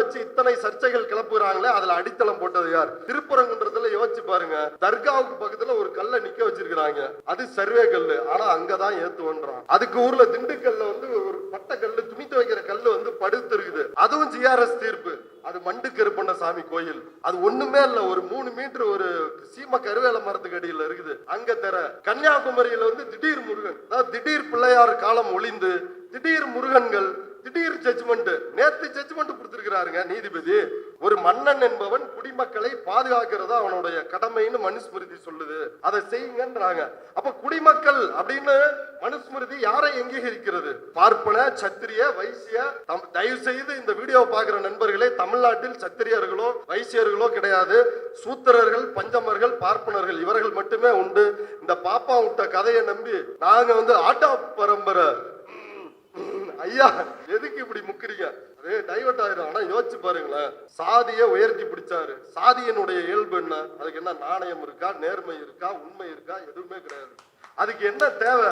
வச்சு இத்தனை சர்ச்சைகள் கிளப்புறாங்களே, அதுல அடித்தளம் போட்டது யார்? திருப்பரங்குன்றத்துல யோசிச்சு பாருங்க, தர்காவுக்கு பக்கத்துல ஒரு கல்லை நிக்க வச்சிருக்காங்க, அது சர்வே கல்லு, ஆனா அங்கதான் ஏத்துவன்றான். அதுக்கு ஊர்ல திண்டுக்கல்ல வந்து ஒரு பட்ட கல்லு, துணி துவைக்கிற கல்லு வந்து படுத்து இருக்குது, அதுவும் ஜிஆர்எஸ் தீர்ப்பு. அது மண்டு கருப்பண்ண சாமி கோயில், அது ஒண்ணுமே இல்ல, ஒரு 3 மீட்டர் ஒரு சீம கருவேல மரத்துக்கு அடியில் இருக்குது. அங்க தர கன்னியாகுமரியில வந்து திடீர் முருகன், திடீர் பிள்ளையார் காலம் ஒளிந்து திடீர் முருகன்கள், திடீர் ஜட்ஜ்மெண்ட். நேத்து ஜட்ஜ்மெண்ட் கொடுத்திருக்கிறாருங்க நீதிபதி. ஒரு மன்னன் என்பவன் குடிமக்களை பாதுகாக்கிறதா அவனுடைய கடமைன்னு மனுஸ்மிருதி சொல்லுது, அதை செய்யுங்கன்றாங்க. அப்ப குடிமக்கள் அப்படின்னு மனுஸ்மிருதி யாரை அங்கீகரிக்கிறது? பார்ப்பன, சத்திரிய, வைசிய. தயவு செய்து இந்த வீடியோ பார்க்கிற நண்பர்களே, தமிழ்நாட்டில் சத்திரியர்களோ வைசியர்களோ கிடையாது. சூத்திரர்கள், பஞ்சமர்கள், பார்ப்பனர்கள் இவர்கள் மட்டுமே உண்டு. இந்த பாப்பா விட்ட கதையை நம்பி நாங்க வந்து ஆட்டா பரம்பரை, ஐயா எதுக்கு இப்படி முக்கிறீங்க? டைவர்ட் ஆயிரும். ஆனா யோசிச்சு பாருங்களேன், சாதியை உயர்த்தி பிடிச்சாரு. சாதியினுடைய இயல்பு என்ன? அதுக்கு என்ன நாணயம் இருக்கா, நேர்மை இருக்கா, உண்மை இருக்கா? எதுவுமே கிடையாது. அதுக்கு என்ன தேவை?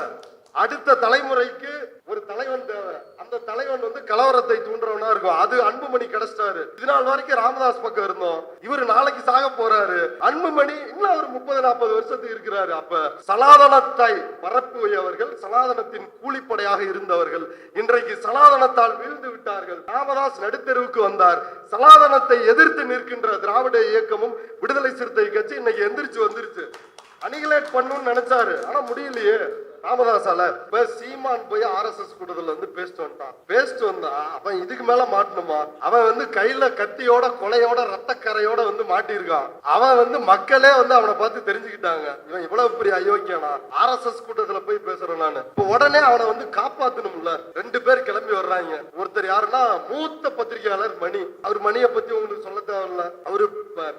அடுத்த தலைமுறைக்கு ஒரு தலைவன் தேவை. அந்த தலைவன் வந்து கலவரத்தை தூண்டுறவனா இருக்கும். அது அன்புமணி கிடைச்சிட்டாரு. இதனால் வரைக்கும் ராமதாஸ் பக்கம் இருந்தோம், இவர் நாளைக்கு சாக போறாரு. அன்புமணி இன்னும் ஒரு 30-40 வருஷத்துக்கு இருக்கிறாரு. அப்ப சனாதனத்தை பரப்புவர்கள், சனாதனத்தின் கூலிப்படையாக இருந்தவர்கள் இன்றைக்கு சனாதனத்தால் வீழ்ந்து விட்டார்கள். ராமதாஸ் நடுத்தெருவுக்கு வந்தார். சனாதனத்தை எதிர்த்து நிற்கின்ற திராவிட இயக்கமும் விடுதலை சிறுத்தை கட்சி இன்னைக்கு எந்திரிச்சு வந்துருச்சு. அனிகிலேட் பண்ணணும்னு நினைச்சாரு, ஆனா முடியலையே ராமதாசால. இப்ப சீமான் போய் RSS கூட்டத்துல வந்து பேசிட்டு வந்தான். அவன் இதுக்கு மேல மாட்டணுமா? அவன் வந்து கையில கத்தியோட, கொலையோட, ரத்தக்கரையோட வந்து மாட்டிருக்கான். அவன் வந்து மக்களே வந்து அவனை பார்த்து தெரிஞ்சுக்கிட்டாங்க, இவன் இவ்வளவு பெரிய அயோக்கியனா. RSS கூட்டத்துல போய் பேசுறேன் நானு. இப்ப உடனே அவனை வந்து காப்பாத்தணும்ல. 2 பேர் கிளம்பி வர்றாங்க. ஒருத்தர் யாருன்னா மூத்த பத்திரிகையாளர் மணி. அவர் மணியை பத்தி உங்களுக்கு சொல்ல தேவையில்ல. அவரு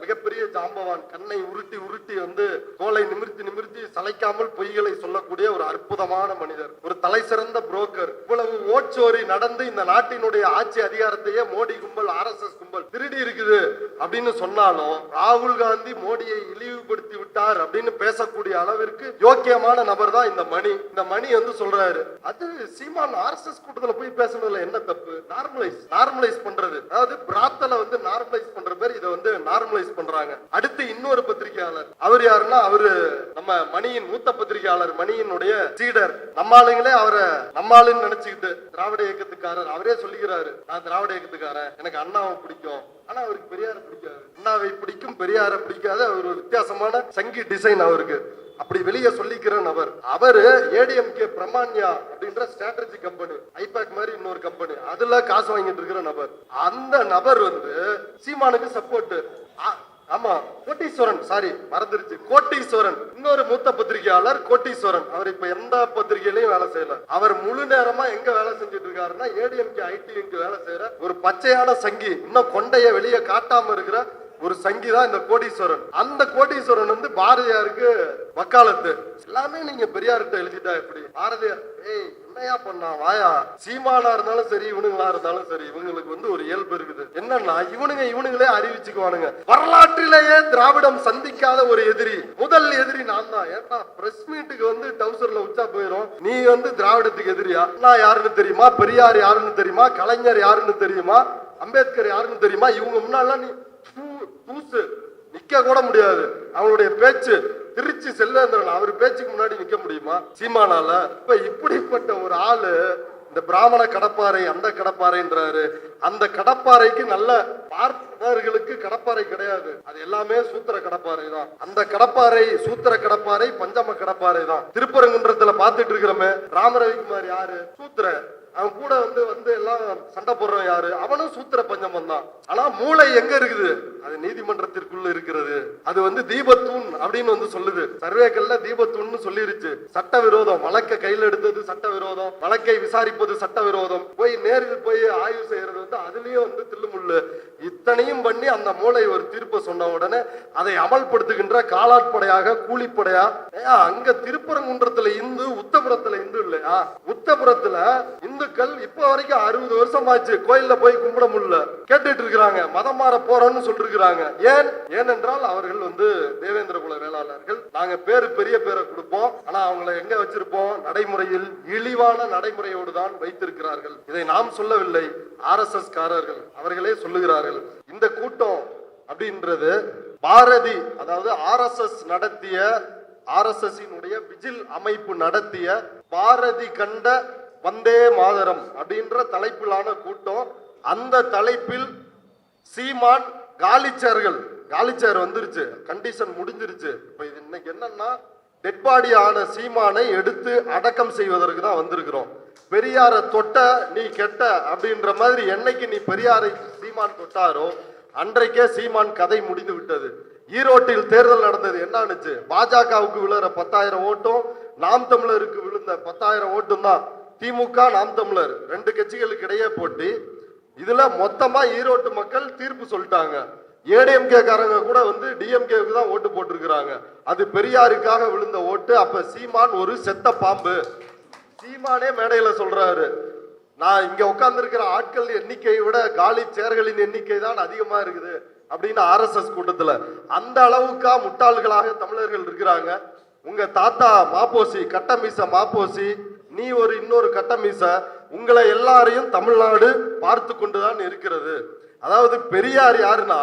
மிகப்பெரிய ஜாம்பவான். கண்ணை உருட்டி உருட்டி வந்து தோலை நிமிர்த்தி சளைக்காமல் பொய்களை சொல்லக்கூடிய ஒரு அற்புதமான மனிதர், ஒரு தலை சிறந்த புரோக்கர். இவ்வளவு ஓட்சோரி நடந்து இந்த நாட்டினுடைய ஆட்சி அதிகாரத்தையே மோடி கும்பல், RSS கும்பல் திருடி இருக்குது அப்படின்னு சொன்னாலும் ராகுல் காந்தி மோடியை இழிவுபடுத்தி விட்டார் அப்படின்னு பேசக்கூடிய அளவிற்கு யோக்கியமான நபர் தான் இந்த மணி. இந்த மணி வந்து சொல்றாரு, அது சீமான் RSS கூட்டத்துல போய் பேசுறதுல என்ன தப்பு? நார்மலைஸ் பண்றது, அதாவது பிராத்தல வந்து நார்மலைஸ் பண்ற பேர் இதை வந்து நார்மலைஸ் பண்றாங்க. அடுத்து இன்னொரு பத்திரிகையாளர், அவர் யாருன்னா அவரு நம்ம மணியின் மூத்த பத்திரிகையாளர், மணியினுடைய சீடர். நம்மாளுங்களே அவரை நம்மாளுன்னு நினைச்சுக்கிட்டு திராவிட இயக்கத்துக்காரர். அவரே சொல்லிக்கிறாரு, நான் திராவிட இயக்கத்துக்காரன், எனக்கு அண்ணாவை பிடிக்கும், ஆனா அவருக்கு பெரியாரை பிடிக்காது. அண்ணாவை பிடிக்கும், பெரியாரை பிடிக்காது. அவர் ஒரு வித்தியாசமான சங்கி டிசைன் அவருக்கு. அப்படி வெளியே சொல்லிக்கிற நபர். அவரு ADMK பிரமான்யா அப்படின்ற ஸ்ட்ராட்டஜி கம்பெனி, ஐபேக் மாதிரி இன்னொரு கம்பெனி, அதுல காசு வாங்கிட்டு இருக்கிற நபர். அந்த நபர் வந்து சீமானுக்கு சப்போர்ட். ஆமா, கோட்டீஸ்வரன், சாரி மறந்துருச்சு, கோட்டீஸ்வரன். இன்னொரு மூத்த பத்திரிகையாளர் கோட்டீஸ்வரன். அவர் இப்ப எந்த பத்திரிகையிலையும் வேலை செய்யல. அவர் முழு நேரமா எங்க வேலை செஞ்சுட்டு இருக்காருன்னா ADMK ITMK வேலை செய்யற ஒரு பச்சையான சங்கி, இன்னும் கொண்டைய வெளியே காட்டாம இருக்கிற ஒரு சங்கி தான் இந்த கோடீஸ்வரன். அந்த கோடீஸ்வரன் வந்து பாரதியாருக்கு வக்காலத்து. எல்லாமே நீங்க பெரியார்கிட்ட எழுதிட்டா எப்படி? பாரதியார் என்னையா பண்ணா வாயா? சீமானா இருந்தாலும் சரி, இவனுங்களா இருந்தாலும் சரி, இவங்களுக்கு வந்து ஒரு இயல்பு இருக்குது. என்னன்னா இவனுங்களே அறிவிச்சுக்குவானுங்க. வரலாற்றிலேயே திராவிடம் சந்திக்காத ஒரு எதிரி, முதல் எதிரி நான் தான். ஏன்னா பிரஸ் மீட்டுக்கு வந்து டவுசர்ல உச்சா போயிரும். நீ வந்து திராவிடத்துக்கு எதிரியா? நான் யாருன்னு தெரியுமா? பெரியார் யாருன்னு தெரியுமா? கலைஞர் யாருன்னு தெரியுமா? அம்பேத்கர் யாருன்னு தெரியுமா? இவங்க முன்னால நீ தூசு நிக்க கூட முடியாது. அவனுடைய பேச்சு திருச்சி செல்வேந்திரன், அவர் பேச்சுக்கு முன்னாடி நிக்க முடியுமா சீமானால? இப்ப இப்படிப்பட்ட ஒரு ஆளு இந்த பிராமண கடப்பாறை, அந்த கடப்பாறைன்றாரு. அந்த கடப்பாறைக்கு நல்ல பார்ப்பனர்களுக்கு கடப்பாறை கிடையாது, அது எல்லாமே சூத்திர கடப்பாறை தான். அந்த கடப்பாறை சூத்திர கடப்பாறை, பஞ்சம கடப்பாறை தான். திருப்பரங்குன்றத்துல பாத்துட்டு இருக்கிறோமே, ராமரவிக்குமார் யாரு? சூத்திர. அவன் கூட வந்து எல்லாம் சண்டை போடுறவன் யாரு? அவனும் சூத்திர பஞ்சமம் தான். ஆனா மூளை எங்க இருக்குது? அது நீதிமன்றத்திற்குள்ள இருக்கிறது. அது வந்து தீபத்தூண் அப்படின்னு வந்து சொல்லுது. சர்வேக்கள்ல தீபத்தூண்னு சொல்லிருச்சு. சட்ட விரோதம், வழக்கை கையில் எடுத்தது சட்ட விரோதம், வழக்கை விசாரிப்பது சட்ட விரோதம், போய் நேரில் போய் ஆய்வு செய்யறது வந்து அதுலயும் வந்து தில்லுமுள்ளு. இத்தனையும் பண்ணி அந்த மூளை ஒரு தீர்ப்பை சொன்ன உடனே அதை அமல்படுத்துகின்ற காலாட்படையாக, கூலிப்படையா. அங்க திருப்பரங்குன்றத்துல இந்து, உத்தபுரத்துல இந்து இல்லையா? உத்தபுரத்துல இந்து இந்துக்கள் இப்ப வரைக்கும் 60 வருஷம் ஆச்சு கோயில்ல போய் கும்பிட முடியல, கேட்டுட்டு இருக்கிறாங்க, மதம் மாற போறோம்னு சொல்லிருக்கிறாங்க. ஏனென்றால் அவர்கள் தேவேந்திர குல வேளாளர்கள். நாங்க பெரிய பேரை கொடுப்போம், ஆனா அவங்களை எங்க வச்சிருப்போம்? நடைமுறையில் இழிவான நடைமுறையோடு தான் வைத்திருக்கிறார்கள். இதை நாம் சொல்லவில்லை, RSS காரர்கள் அவர்களே சொல்லுகிறார்கள். இந்த கூட்டம் அப்படின்றது பாரதி, அதாவது RSS நடத்திய, RSS விஜில் அமைப்பு நடத்திய பாரதி கண்ட வந்தே மாதரம் அப்படின்ற தலைப்பிலான கூட்டம். அந்த தலைப்பில் சீமான் காலிச்சேர் வந்துருச்சு, கண்டிஷன் முடிஞ்சிருச்சு. இப்ப இது இன்னைக்கு என்னன்னா, டெட் பாடி ஆன சீமானை எடுத்து அடக்கம் செய்வதற்கு தான் வந்திருக்கிறோம். பெரியார தொட்ட நீ கெட்ட அப்படின்ற மாதிரி என்னைக்கு நீ பெரியாரை சீமான் தொட்டாரோ அன்றைக்கே சீமான் கதை முடிந்து விட்டது. ஈரோட்டில் தேர்தல் நடந்தது, என்ன ஆனிச்சு? பாஜகவுக்கு விழுற 10,000 ஓட்டும் நாம் தமிழருக்கு விழுந்த 10,000 ஓட்டும் தான். திமுக நாம் தமிழர் 2 கட்சிகளுக்கு இடையே போட்டி. இதுல மொத்தமா ஈரோட்டு மக்கள் தீர்ப்பு சொல்லிட்டாங்க. ஏடிஎம்கே காரங்க கூட டிஎம்கேவுக்கு தான் ஓட்டு போட்டிருக்கிறாங்க. அது பெரியாருக்காக விழுந்த ஓட்டு. அப்ப சீமான் ஒரு செத்த பாம்பு. சீமானே மேடையில சொல்றாரு, நான் இங்க உட்கார்ந்து இருக்கிற ஆட்கள் எண்ணிக்கையை விட காலி சேர்களின் எண்ணிக்கை தான் அதிகமா இருக்குது அப்படின்னு RSS கூட்டத்துல. அந்த அளவுக்கா முட்டாள்களாக தமிழர்கள் இருக்கிறாங்க. உங்க தாத்தா மாப்போசி, கட்டமீச மாப்போசி, நீ இன்னொரு கட்டமீச, உங்களை எல்லாரையும் தமிழ்நாடு பார்த்து கொண்டுதான் இருக்கிறது. அதாவது பெரியார் யாருன்னா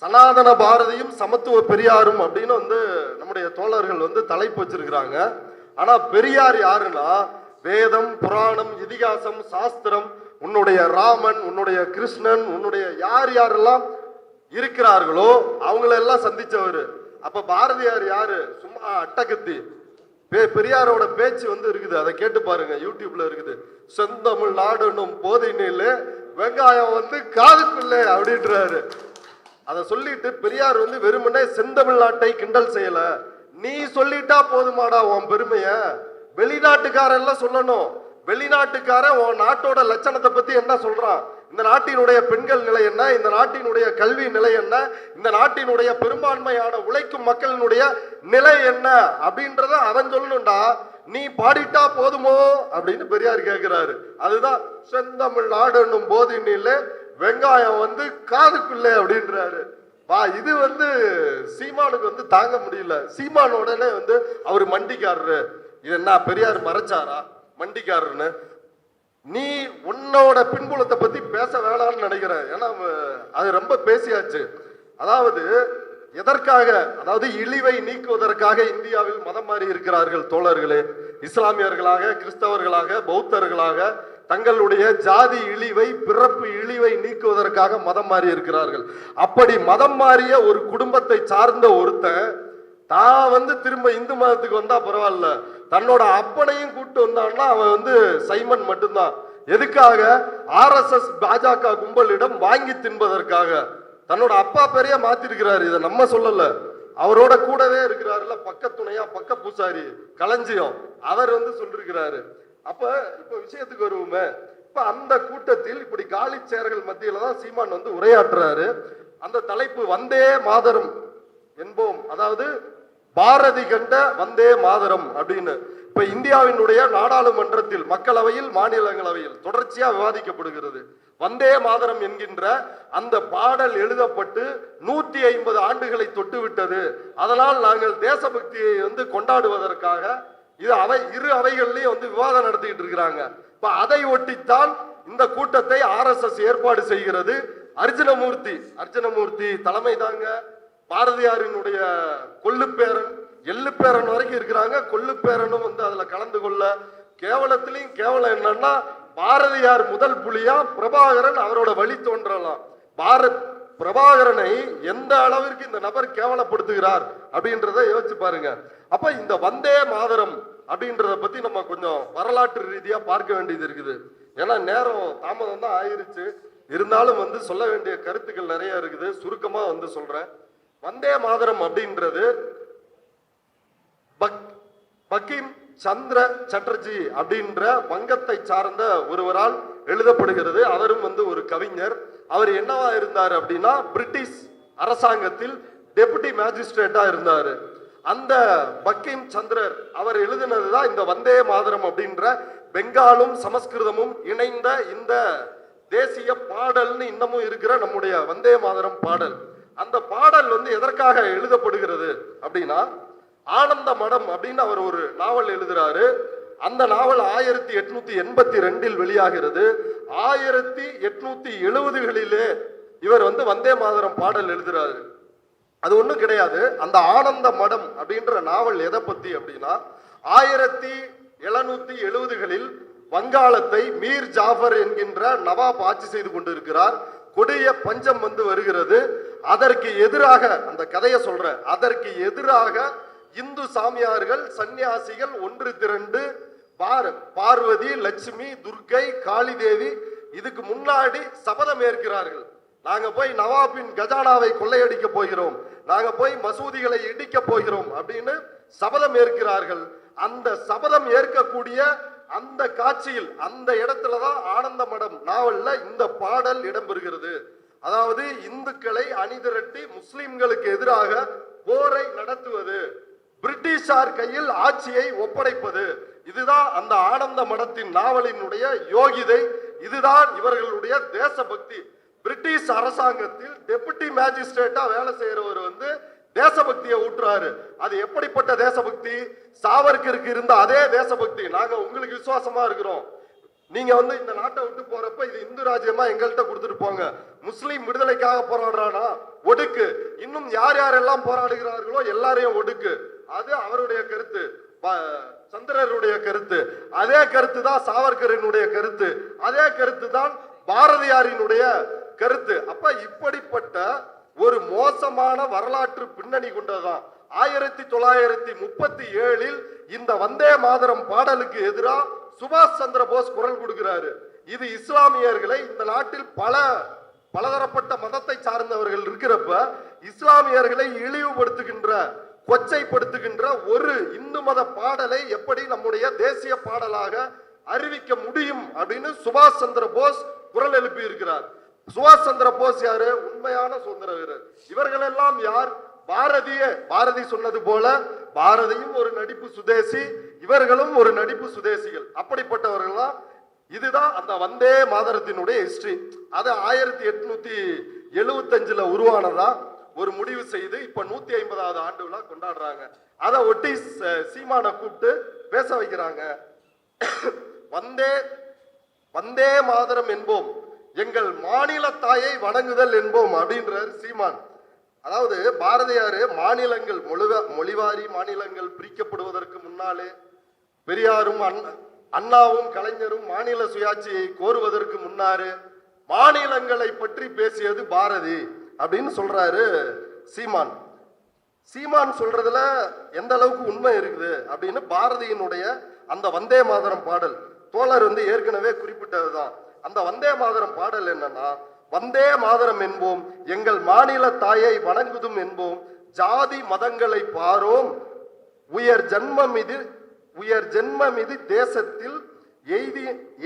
சனாதன பாரதியும் சமத்துவ பெரியாரும் அப்படின்னு நம்முடைய தோழர்கள் தலைப்பு வச்சிருக்கிறாங்க. ஆனா பெரியார் யாருன்னா வேதம், புராணம், இதிகாசம், சாஸ்திரம், உன்னுடைய ராமன், உன்னுடைய கிருஷ்ணன், உன்னுடைய யாரெல்லாம் இருக்கிறார்களோ அவங்களெல்லாம் சந்திச்சவர். அப்ப பாரதியார் யாரு? சும்மா அட்டகத்தி. பெரியாரோட பேச்சு இருக்குது, அதை கேட்டு பாருங்க, யூடியூப்ல இருக்குது. செந்தமிழ் நாடுன்னும் போதையில வெங்காயம் காதுக்குள்ளே அப்படின்றாரு. அதை சொல்லிட்டு பெரியார் வெறுமனே செந்தமிழ் நாட்டை கிண்டல் செய்யல. நீ சொல்லிட்டா போதுமாடா உன் பெருமைய, வெளிநாட்டுக்காரெல்லாம் சொல்லணும். வெளிநாட்டுக்காரன் உன் நாட்டோட லட்சணத்தை பத்தி என்ன சொல்றான்? இந்த நாட்டினுடைய பெண்கள் நிலை என்ன, இந்த நாட்டினுடைய கல்வி நிலை என்ன, இந்த நாட்டினுடைய பெரும்பான்மையான உழைக்கும் மக்களினுடைய நிலை என்ன அப்படின்றத அவன் சொல்லணும்டா. நீ பாடிட்டா போதுமோ அப்படின்னு பெரியார் கேட்கிறாரு. அதுதான் செந்தமிழ் நாடுன்னும் போதினில வெங்காயம் காதுக்குள்ளே அப்படின்றாரு. இது சீமானுக்கு தாங்க முடியல. சீமான் உடனே அவரு மண்டிக்காரரு. இது என்ன பெரியார் மறைச்சாரா மண்டிக்காரன்னு? நீ உன்னோட பின்புலத்தை பத்தி பேச வேணாம்னு நினைக்கிறேன். ஏன்னா அது ரொம்ப பேசியாச்சு. அதாவது எதற்காக, அதாவது இழிவை நீக்குவதற்காக இந்தியாவில் மதம் மாறி இருக்கிறார்கள் தோழர்களே. இஸ்லாமியர்களாக, கிறிஸ்தவர்களாக, பௌத்தர்களாக தங்களுடைய ஜாதி இழிவை, பிறப்பு இழிவை நீக்குவதற்காக மதம் மாறி இருக்கிறார்கள். அப்படி மதம் மாறிய ஒரு குடும்பத்தை சார்ந்த ஒருத்தன் தான் திரும்ப இந்து மதத்துக்கு வந்தா பரவாயில்ல, தன்னோட அப்பனையும் கூட்டு வந்தான்னா அவன் சைமன் மட்டும்தான். எதுக்காக? RSS பாஜக கும்பலிடம் வாங்கி தின்பதற்காக. தன்னோட அப்பா பேரையே மாத்திருக்கிறாரு. இதை நம்ம சொல்லல, அவரோட கூடவே இருக்கிறாருல பக்கத்துணையா, பக்க பூசாரி களஞ்சியம், அவர் சொல்லிருக்கிறாரு. அப்ப இப்ப விஷயத்துக்கு வருவோமே. இப்ப அந்த கூட்டத்தில் இப்படி காலி சேர்கள் மத்தியில தான் சீமான் உரையாற்றுறாரு. அந்த தலைப்பு வந்தே மாதரம் என்போம், அதாவது பாரதி கண்ட வந்தே மாதரம் அப்படின்னு. இப்ப இந்தியாவினுடைய நாடாளுமன்றத்தில், மக்களவையில், மாநிலங்களவையில் தொடர்ச்சியா விவாதிக்கப்படுகிறது. வந்தே மாதரம் என்கின்ற அந்த பாடல் எழுதப்பட்டு 150 ஆண்டுகளை தொட்டு விட்டது. அதனால் நாங்கள் தேசபக்தியை கொண்டாடுவதற்காக இரு அவைகள்லயும் விவாதம் நடத்திட்டு இருக்கிறாங்க. இப்ப அதை ஒட்டித்தான் இந்த கூட்டத்தை RSS ஏற்பாடு செய்கிறது. அர்ஜுனமூர்த்தி தலைமை தாங்க. பாரதியாரினுடைய கொள்ளுப்பேரன், எள்ளுப்பேரன் வரைக்கும் இருக்கிறாங்க. கொள்ளுப்பேரனும் அதுல கலந்து கொள்ள. கேவலத்திலையும் கேவலம் என்னன்னா, பாரதியார் முதல் புலியா, பிரபாகரன் அவரோட வழி தோன்றலாம். பிரபாகரனை எந்த அளவிற்கு இந்த நபர் கேவலப்படுத்துகிறார் அப்படின்றத யோசிச்சு பாருங்க. அப்ப இந்த வந்தே மாதரம் அப்படின்றத பத்தி நம்ம கொஞ்சம் வரலாற்று ரீதியா பார்க்க வேண்டியது இருக்குது. ஏன்னா நேரம் தாமதம் தான் ஆயிருச்சு. இருந்தாலும் சொல்ல வேண்டிய கருத்துக்கள் நிறைய இருக்குது. சுருக்கமா சொல்றேன். வந்தே மாதரம் அப்படின்றது பங்கிம் சந்திர சட்டர்ஜி அப்படின்ற வங்கத்தை சார்ந்த ஒருவரால் எழுதப்படுகிறது. அவரும் ஒரு கவிஞர். அவர் என்னவா இருந்தார் அப்படின்னா, பிரிட்டிஷ் அரசாங்கத்தில் டெபுட்டி மேஜிஸ்ட்ரேட்டா இருந்தாரு. அந்த பங்கிம் சந்திரர் அவர் எழுதினதுதான் இந்த வந்தே மாதரம் அப்படின்ற பெங்காலும் சமஸ்கிருதமும் இணைந்த இந்த தேசிய பாடல்னு இன்னமும் இருக்கிற நம்முடைய வந்தே மாதரம் பாடல். அந்த பாடல் எதற்காக எழுதப்படுகிறது அப்படின்னா, ஆனந்த மடம் அப்படின்னு அவர் ஒரு நாவல் எழுதுறாரு. அந்த நாவல் 1882 வெளியாகிறது. 1870களிலே இவர் வந்தே மாதரம் பாடல் எழுதுறாரு. அது ஒண்ணும் கிடையாது. அந்த ஆனந்த மடம் அப்படின்ற நாவல் எதை பத்தி அப்படின்னா, 1770களில் வங்காளத்தை மீர் ஜாஃபர் என்கின்ற நவாப் ஆட்சி செய்து கொண்டிருக்கிறார். கொடிய பஞ்சம் வருகிறது. அதற்கு எதிராக அந்த கதையை சொல்ற, அதற்கு எதிராக இந்து சாமியார்கள் சன்னியாசிகள் ஒன்று திரண்டு பார்வதி, லட்சுமி, துர்க்கை, காளி தேவி இதுக்கு முன்னாடி சபதம் ஏற்கிறார்கள். நாங்க போய் நவாபின் கஜானாவை கொள்ளையடிக்க போகிறோம், நாங்க போய் மசூதிகளை இடிக்க போகிறோம் அப்படின்னு சபதம் ஏற்கிறார்கள். அந்த சபதம் ஏற்கக்கூடிய அந்த காட்சியில் அந்த இடத்துலதான் ஆனந்த மடம் நாவல்ல இந்த பாடல் இடம்பெறுகிறது. அதாவது இந்துக்களை அணிதிரட்டி முஸ்லிம்களுக்கு எதிராக போரை நடத்துவது, பிரிட்டிஷார் கையில் ஆட்சியை ஒப்படைப்பது, இதுதான் அந்த ஆனந்த மடத்தின் நாவலினுடைய யோகிதை. இதுதான் இவர்களுடைய தேசபக்தி. பிரிட்டிஷ் அரசாங்கத்தில் டெபுட்டி மேஜிஸ்ட்ரேட்டா வேலை செய்யறவர் தேசபக்தியை ஊற்றுறாரு. அது எப்படிப்பட்ட தேசபக்தி? சாவர்கருக்கு இருந்த அதே தேசபக்தி. நாங்க உங்களுக்கு விசுவாசமா இருக்கிறோம், நீங்க இந்த நாட்டை விட்டு போறப்ப இது இந்து ராஜ்யமா எங்கள்கிட்ட கொடுத்துட்டு போங்க. முஸ்லீம் விடுதலைக்காக போராடுறானா ஒடுக்கு, இன்னும் யார் யாரெல்லாம் போராடுகிறார்களோ எல்லாரையும் ஒடுக்கு. அது அவருடைய கருத்து, சந்திரருடைய கருத்து. அதே கருத்து தான் சாவர்கரினுடைய கருத்து, அதே கருத்து தான் பாரதியாரினுடைய கருத்து. அப்ப இப்படிப்பட்ட ஒரு மோசமான வரலாற்று பின்னணி கொண்டதான் 1937 இந்த வந்தே மாதரம் பாடலுக்கு எதிராக சுபாஷ் சந்திர போஸ் குரல் கொடுக்கிறாரு. இது இஸ்லாமியர்களை, இந்த நாட்டில் பலதரப்பட்ட மதத்தை சார்ந்தவர்கள் இருக்கிறப்ப இஸ்லாமியர்களை இழிவுபடுத்துகின்ற, கொச்சைப்படுத்துகின்ற ஒரு இந்து மத பாடலை எப்படி நம்முடைய தேசிய பாடலாக அறிவிக்க முடியும் அப்படின்னு சுபாஷ் சந்திர போஸ் குரல் எழுப்பி இருக்கிறார். சுபாஷ் சந்திர போஸ் யாரு? உண்மையான சுதந்திர வீரர். இவர்கள் எல்லாம் யார்? பாரதி சொன்னது போல பாரதியும் ஒரு நடிப்பு சுதேசி, இவர்களும் ஒரு நடிப்பு சுதேசிகள். அப்படிப்பட்டவர்கள் தான். இதுதான் அந்த வந்தே மாதரத்தினுடைய ஹிஸ்டரி. அது 1875 உருவானதா ஒரு முடிவு செய்து இப்ப 150வது ஆண்டு விழா கொண்டாடுறாங்க. அதை ஒட்டி சீமானை கூப்பிட்டு பேச வைக்கிறாங்க. வந்தே மாதரம் என்போம், எங்கள் மாநில தாயை வணங்குதல் என்போம் அப்படின்றார் சீமான். அதாவது பாரதியாரு மாநிலங்கள் மொழிவாரி மாநிலங்கள் பிரிக்கப்படுவதற்கு முன்னாலே, பெரியாரும் அண்ணாவும் கலைஞரும் மாநில சுயாட்சியை கோருவதற்கு முன்னாரு மாநிலங்களை பற்றி பேசியது பாரதி அப்படின்னு சொல்றாரு சீமான். சீமான் சொல்றதுல எந்த அளவுக்கு உண்மை இருக்குது அப்படின்னு பாரதியினுடைய அந்த வந்தே மாதரம் பாடல் தோழர் ஏற்கனவே குறிப்பிட்டதுதான். அந்த வந்தே மாதரம் பாடல் என்னன்னா, வந்தே மாதரம் என்போம், எங்கள் மாநில தாயை வணங்குதும் என்போம், ஜாதி மதங்களை பாரோம், உயர் ஜென்மமிது தேசத்தில்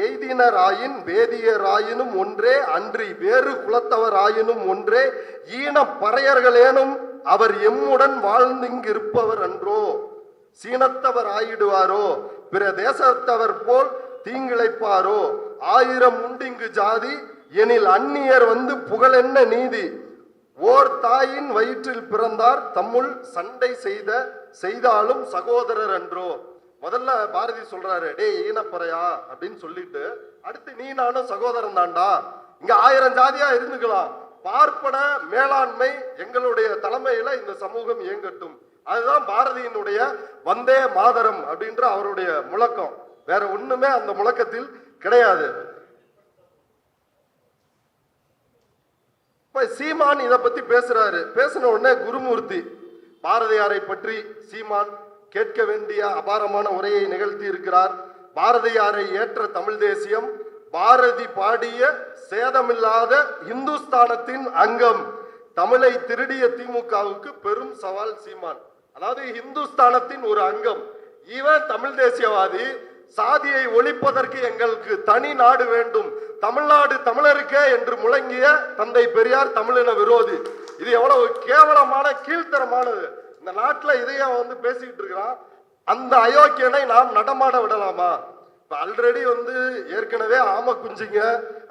எய்தினராயின் வேதியராயினும் ஒன்றே, அன்றி வேறு குலத்தவராயினும் ஒன்றே, ஈன பறையர்களேனும் அவர் எம்முடன் வாழ்ந்திங்கிருப்பவர் அன்றோ, சீனத்தவர் ஆயிடுவாரோ, பிற தேசத்தவர் போல் தீங்கிழைப்பாரோ, 1000 உண்டிங்கு ஜாதி எனில் அந்நியர் புகழென்ன நீதி, ஓர் தாயின் வயிற்றில் பிறந்தார் தம்முள் சண்டை செய்தாலும் சகோதரர் அன்றோ. முதல்ல பாரதி சொல்றாரு, டே ஈனப்பறையா அப்படின்னு சொல்லிட்டு, அடுத்து நீ நானும் சகோதரன் தாண்டா, இங்க 1000 ஜாதியா இருந்துக்கலாம், பார்ப்பன மேலாண்மை எங்களுடைய தலைமையில இந்த சமூகம் இயங்கட்டும். அதுதான் பாரதியினுடைய வந்தே மாதரம் அப்படின்ற அவருடைய முழக்கம். வேற ஒண்ணுமே அந்த முழக்கத்தில் கிடையாது. சீமான் இதை பத்தி பேசுறாரு. பேசின உடனே குருமூர்த்தி பாரதியாரை பற்றி சீமான் கேட்க வேண்டிய அபாரமான உரையை நிகழ்த்தி இருக்கிறார். பாரதியாரை ஏற்ற தமிழ் தேசியம், பாரதி பாடிய சேதமில்லாத இந்துஸ்தானத்தின் அங்கம், தமிழை திருடிய திமுகவுக்கு பெரும் சவால் சீமான். அதாவது இந்துஸ்தானத்தின் ஒரு அங்கம். இவன் தமிழ் தேசியவாதி, சாதியை ஒழிப்பதற்கு எங்களுக்கு தனி நாடு வேண்டும், தமிழ்நாடு தமிழருக்கே என்று முழங்கிய தந்தை பெரியார் தமிழின விரோதி. இது எவ்வளவு கேவலமான கீழ்த்தரமானது. இந்த நாட்டுல இதைய பேசிட்டு இருக்கிறான். அந்த அயோக்கியனை நாம் நடமாட விடலாமா? ஆல்ரெடி வந்து ஏற்கனவே ஆம குஞ்சுங்க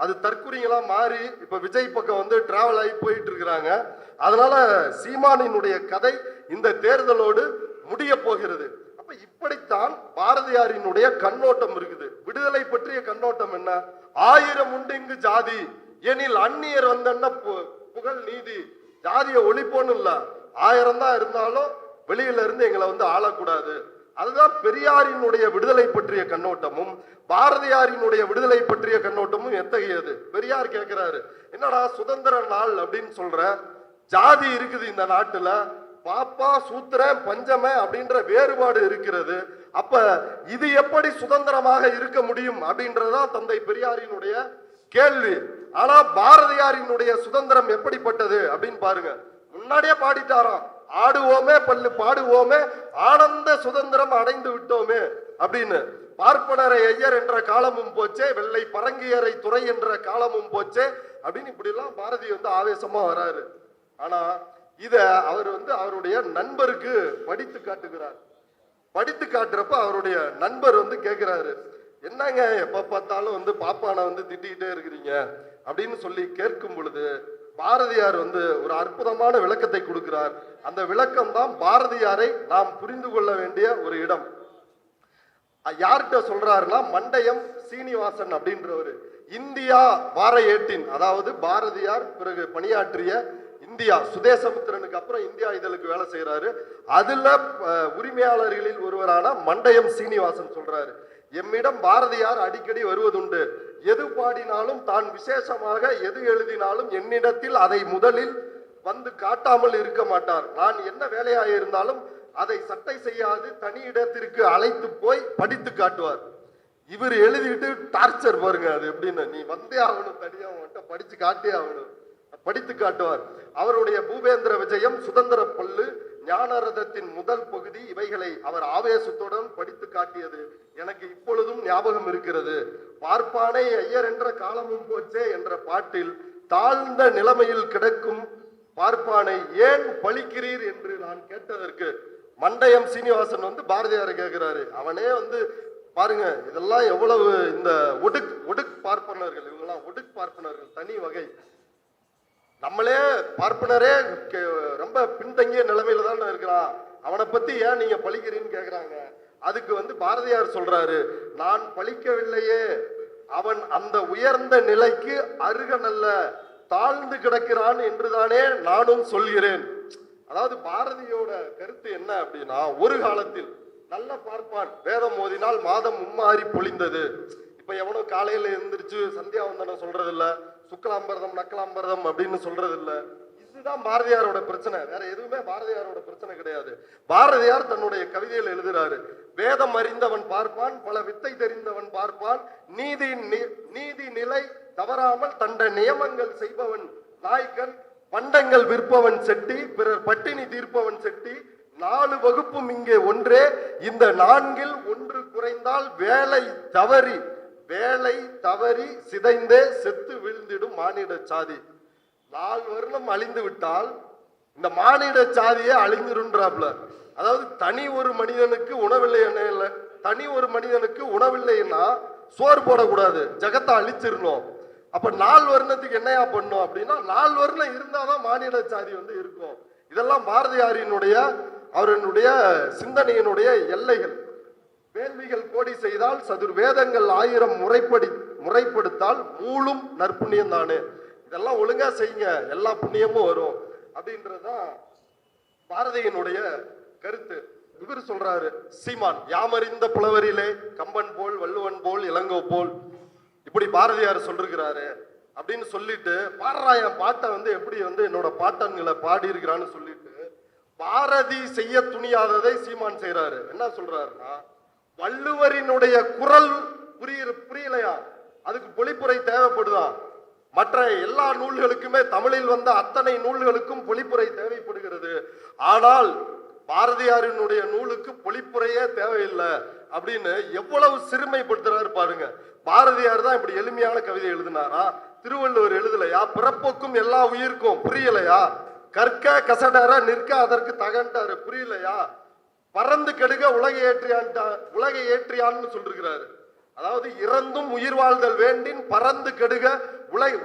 அது தற்குறிங்களா மாறி இப்ப விஜய் பக்கம் வந்து டிராவல் ஆகி போயிட்டு இருக்கிறாங்க. அதனால சீமானினுடைய கதை இந்த தேர்தலோடு முடிய போகிறது. அப்ப இப்படித்தான் பாரதியாரினுடைய கண்ணோட்டம் இருக்குது. விடுதலை பற்றிய கண்ணோட்டம் என்ன? 1000 உண்டு இங்கு ஜாதி எனில் அந்நியர் வந்தன்னா புகழ் நீதி, ஜாதியை ஒழிப்போன்னு இல்ல, 1000 தான் இருந்தாலும் வெளியில இருந்து எங்களை வந்து ஆளக்கூடாது. அதுதான் பெரியாரினுடைய விடுதலை பற்றிய கண்ணோட்டமும் பாரதியாரினுடைய விடுதலை பற்றிய கண்ணோட்டமும் எத்தகையது. பெரியார் கேட்கிறாரு, என்னடா சுதந்திர நாள் அப்படின்னு சொல்ற, ஜாதி இருக்குது இந்த நாட்டுல, பாப்பா சூத்திர பஞ்சம அப்படின்ற வேறுபாடு இருக்கிறது, அப்ப இது எப்படி சுதந்திரமாக இருக்க முடியும் அப்படின்றதான் தந்தை பெரியாரினுடைய கேள்வி. ஆனா பாரதியாரினுடைய சுதந்திரம் எப்படிப்பட்டது அப்படின்னு பாருங்க. முன்னாடியே பாடிட்டாராம், ஆடுவோமே பல்லு பாடுவோமே ஆனந்த சுதந்திரம் அடைந்து விட்டோமே அப்படின்னு. பார்ப்பனரை ஐயர் என்ற காலமும் போச்சே, வெள்ளை பரங்கியரை துறை என்ற காலமும் போச்சே அப்படின்னு இப்படி எல்லாம் பாரதி வந்து ஆவேசமா வராரு. ஆனா இத அவர் வந்து அவருடைய நண்பருக்கு படித்து காட்டுகிறார். படித்து காட்டுறப்ப அவருடைய நண்பர் வந்து கேட்கிறாரு, என்னங்க எப்ப பார்த்தாலும் வந்து பாப்பானை வந்து திட்டிக்கிட்டே இருக்கிறீங்க அப்படின்னு சொல்லி கேட்கும் பொழுது பாரதியார் வந்து ஒரு அற்புதமான விளக்கத்தை கொடுக்கிறார். அந்த விளக்கம் தான் பாரதியாரை நாம் புரிந்து கொள்ள வேண்டிய ஒரு இடம். யார்கிட்ட சொல்றாருன்னா மண்டையம் சீனிவாசன் அப்படின்றவர், இந்தியா வார ஏட்டின், அதாவது பாரதியார் பிறகு பணியாற்றிய இந்தியா சுதேசமித்திரனுக்கு அப்புறம் இந்தியா இதழுக்கு வேலை செய்யறாரு. அதுல உரிமையாளர்களில் ஒருவரான மண்டையம் சீனிவாசன் சொல்றாரு, எம்மிடம் பாரதியார் அடிக்கடி வருவதுண்டு, எது பாடினாலும் தான் விசேஷமாக எது எழுதினாலும் என்னிடத்தில் அதை முதலில் வந்து காட்டாமல் இருக்க மாட்டார். நான் என்ன வேலையாக இருந்தாலும் அதை சட்டை செய்யாது தனி இடத்திற்கு அழைத்து போய் படித்து காட்டுவார். இவர் எழுதிட்டு டார்ச்சர் பாருங்க அது எப்படின்னு, நீ வந்தே ஆகணும், தனியா படிச்சு காட்டே ஆகணும், படித்து காட்டுவார். அவருடைய பூபேந்திர விஜயம், சுதந்திர பல்லு, ஞானரதத்தின் முதல் பகுதி, இவைகளை அவர் ஆவேசத்துடன் படித்து காட்டியது எனக்கு இப்பொழுதும் ஞாபகம் இருக்கிறது. பார்ப்பானை ஐயர் என்ற காலமும் போச்சே என்ற பாட்டில் தாழ்ந்த நிலைமையில் கிடக்கும் பார்ப்பானை ஏன் பழிக்கிறீர் என்று நான் கேட்டதற்கு மண்டையம் சீனிவாசன் வந்து பாரதியாரை கேட்கிறாரு. அவனே வந்து பாருங்க, இதெல்லாம் எவ்வளவு இந்த ஒடுக் பார்ப்பனர்கள், இவங்கெல்லாம் ஒடுக் பார்ப்பனர்கள் தனி வகை. நம்மளே பார்ப்பனரே ரொம்ப பின்தங்கிய நிலைமையில தான் இருக்கிறான், அவனை பத்தி ஏன் நீங்க பழிக்கிறீன்னு கேக்குறாங்க. அதுக்கு வந்து பாரதியார் சொல்றாரு, நான் பழிக்கவில்லையே, அவன் அந்த உயர்ந்த நிலைக்கு அருகனல்ல, தாழ்ந்து கிடக்கிறான் என்றுதானே நானும் சொல்கிறேன். அதாவது பாரதியோட கருத்து என்ன அப்படின்னா, ஒரு காலத்தில் நல்ல பார்ப்பான், வேதம் ஓதினால் மாதம் மும்மாறி பொழிந்தது. இப்ப எவனும் காலையில எழுந்திரிச்சு சந்தியாவந்தனம் சொல்றது இல்ல, சுக்கலாம்பரதம் நக்கலாம்பரதம் அப்படின்னு சொல்றது இல்ல. இதுதான் பாரதியாரோட பிரச்சனை, வேற எதுவுமே பாரதியாரோட பிரச்சனை கிடையாது. பாரதியார் தன்னுடைய கவிதையில் எழுதுறாரு, வேதம் அறிந்தவன் பார்ப்பான், பல வித்தை தெரிந்தவன் பார்ப்பான், நீதி நிலை தவறாமல் தண்ட நியமங்கள் செய்பவன் நாய்க்கன், பண்டங்கள் விற்பவன் செட்டி, பிறர் பட்டினி தீர்ப்பவன் செட்டி, 4 வகுப்பும் இங்கே ஒன்றே, இந்த 4ல் ஒன்று குறைந்தால் வேலை தவறி சிதைந்தே செத்து வீழ்ந்திடும் மானிட சாதி. 4 வருடம் அழிந்து விட்டால் இந்த மானிட சாதியே அழிந்துருன்றாப்ல. அதாவது தனி ஒரு மனிதனுக்கு உணவில்லைன்னா சோறு போடக்கூடாது, ஜகத்தை அழிச்சிடணும். அப்ப 4 வருடத்துக்கு என்னையா பண்ணும் அப்படின்னா, 4 வருடம் இருந்தாதான் மானிட சாதி வந்து இருக்கும். இதெல்லாம் பாரதியாரினுடைய அவருடைய சிந்தனையினுடைய எல்லைகள். வேள்விகள் கோடி செய்தால் சதுர்வேதங்கள் 1000 முறைப்படுத்தால் மூலும் நற்புண்ணியம் தானே. இதெல்லாம் ஒழுங்கா செய்யுங்க, எல்லா புண்ணியமும் வரும் அப்படின்றதுதான் பாரதியினுடைய கருத்து. இவர் சொல்றாரு சீமான், யாமறிந்த புலவரிலே கம்பன் போல் வள்ளுவன் போல் இளங்கோ போல், இப்படி பாரதியார் சொல்லிருக்கிறாரு அப்படின்னு சொல்லிட்டு, பாடுறா என் பாட்டை வந்து எப்படி வந்து என்னோட பாட்டன்களை பாடி இருக்கிறான்னு சொல்லிட்டு பாரதி செய்ய துணியாததை சீமான் செய்யறாரு. என்ன சொல்றாருன்னா, வள்ளுவரினுடைய குரல் புரியலையா, அதுக்கு பொழிப்புரை தேவைப்படுதான். மற்ற எல்லா நூல்களுக்குமே தமிழில் வந்த அத்தனை நூல்களுக்கும் பொழிப்புரை தேவைப்படுகிறது. ஆனால் பாரதியாரினுடைய நூலுக்கு பொழிப்புரையே தேவையில்லை அப்படின்னு எவ்வளவு சிறுமைப்படுத்துறாரு பாருங்க. பாரதியார் தான் இப்படி எளிமையான கவிதை எழுதினாரா? திருவள்ளுவர் எழுதலையா? பிறப்போக்கும் எல்லா உயிர்க்கும் புரியலையா? கற்க கசடர நிற்க அதற்கு தகண்டாரு புரியலையா? பறந்து கெடுக உலகை ஏற்றியான்னு சொல்லிருக்கிறாரு. அதாவது இறந்தும் உயிர் வாழ்தல் வேண்டின் பறந்து கெடுக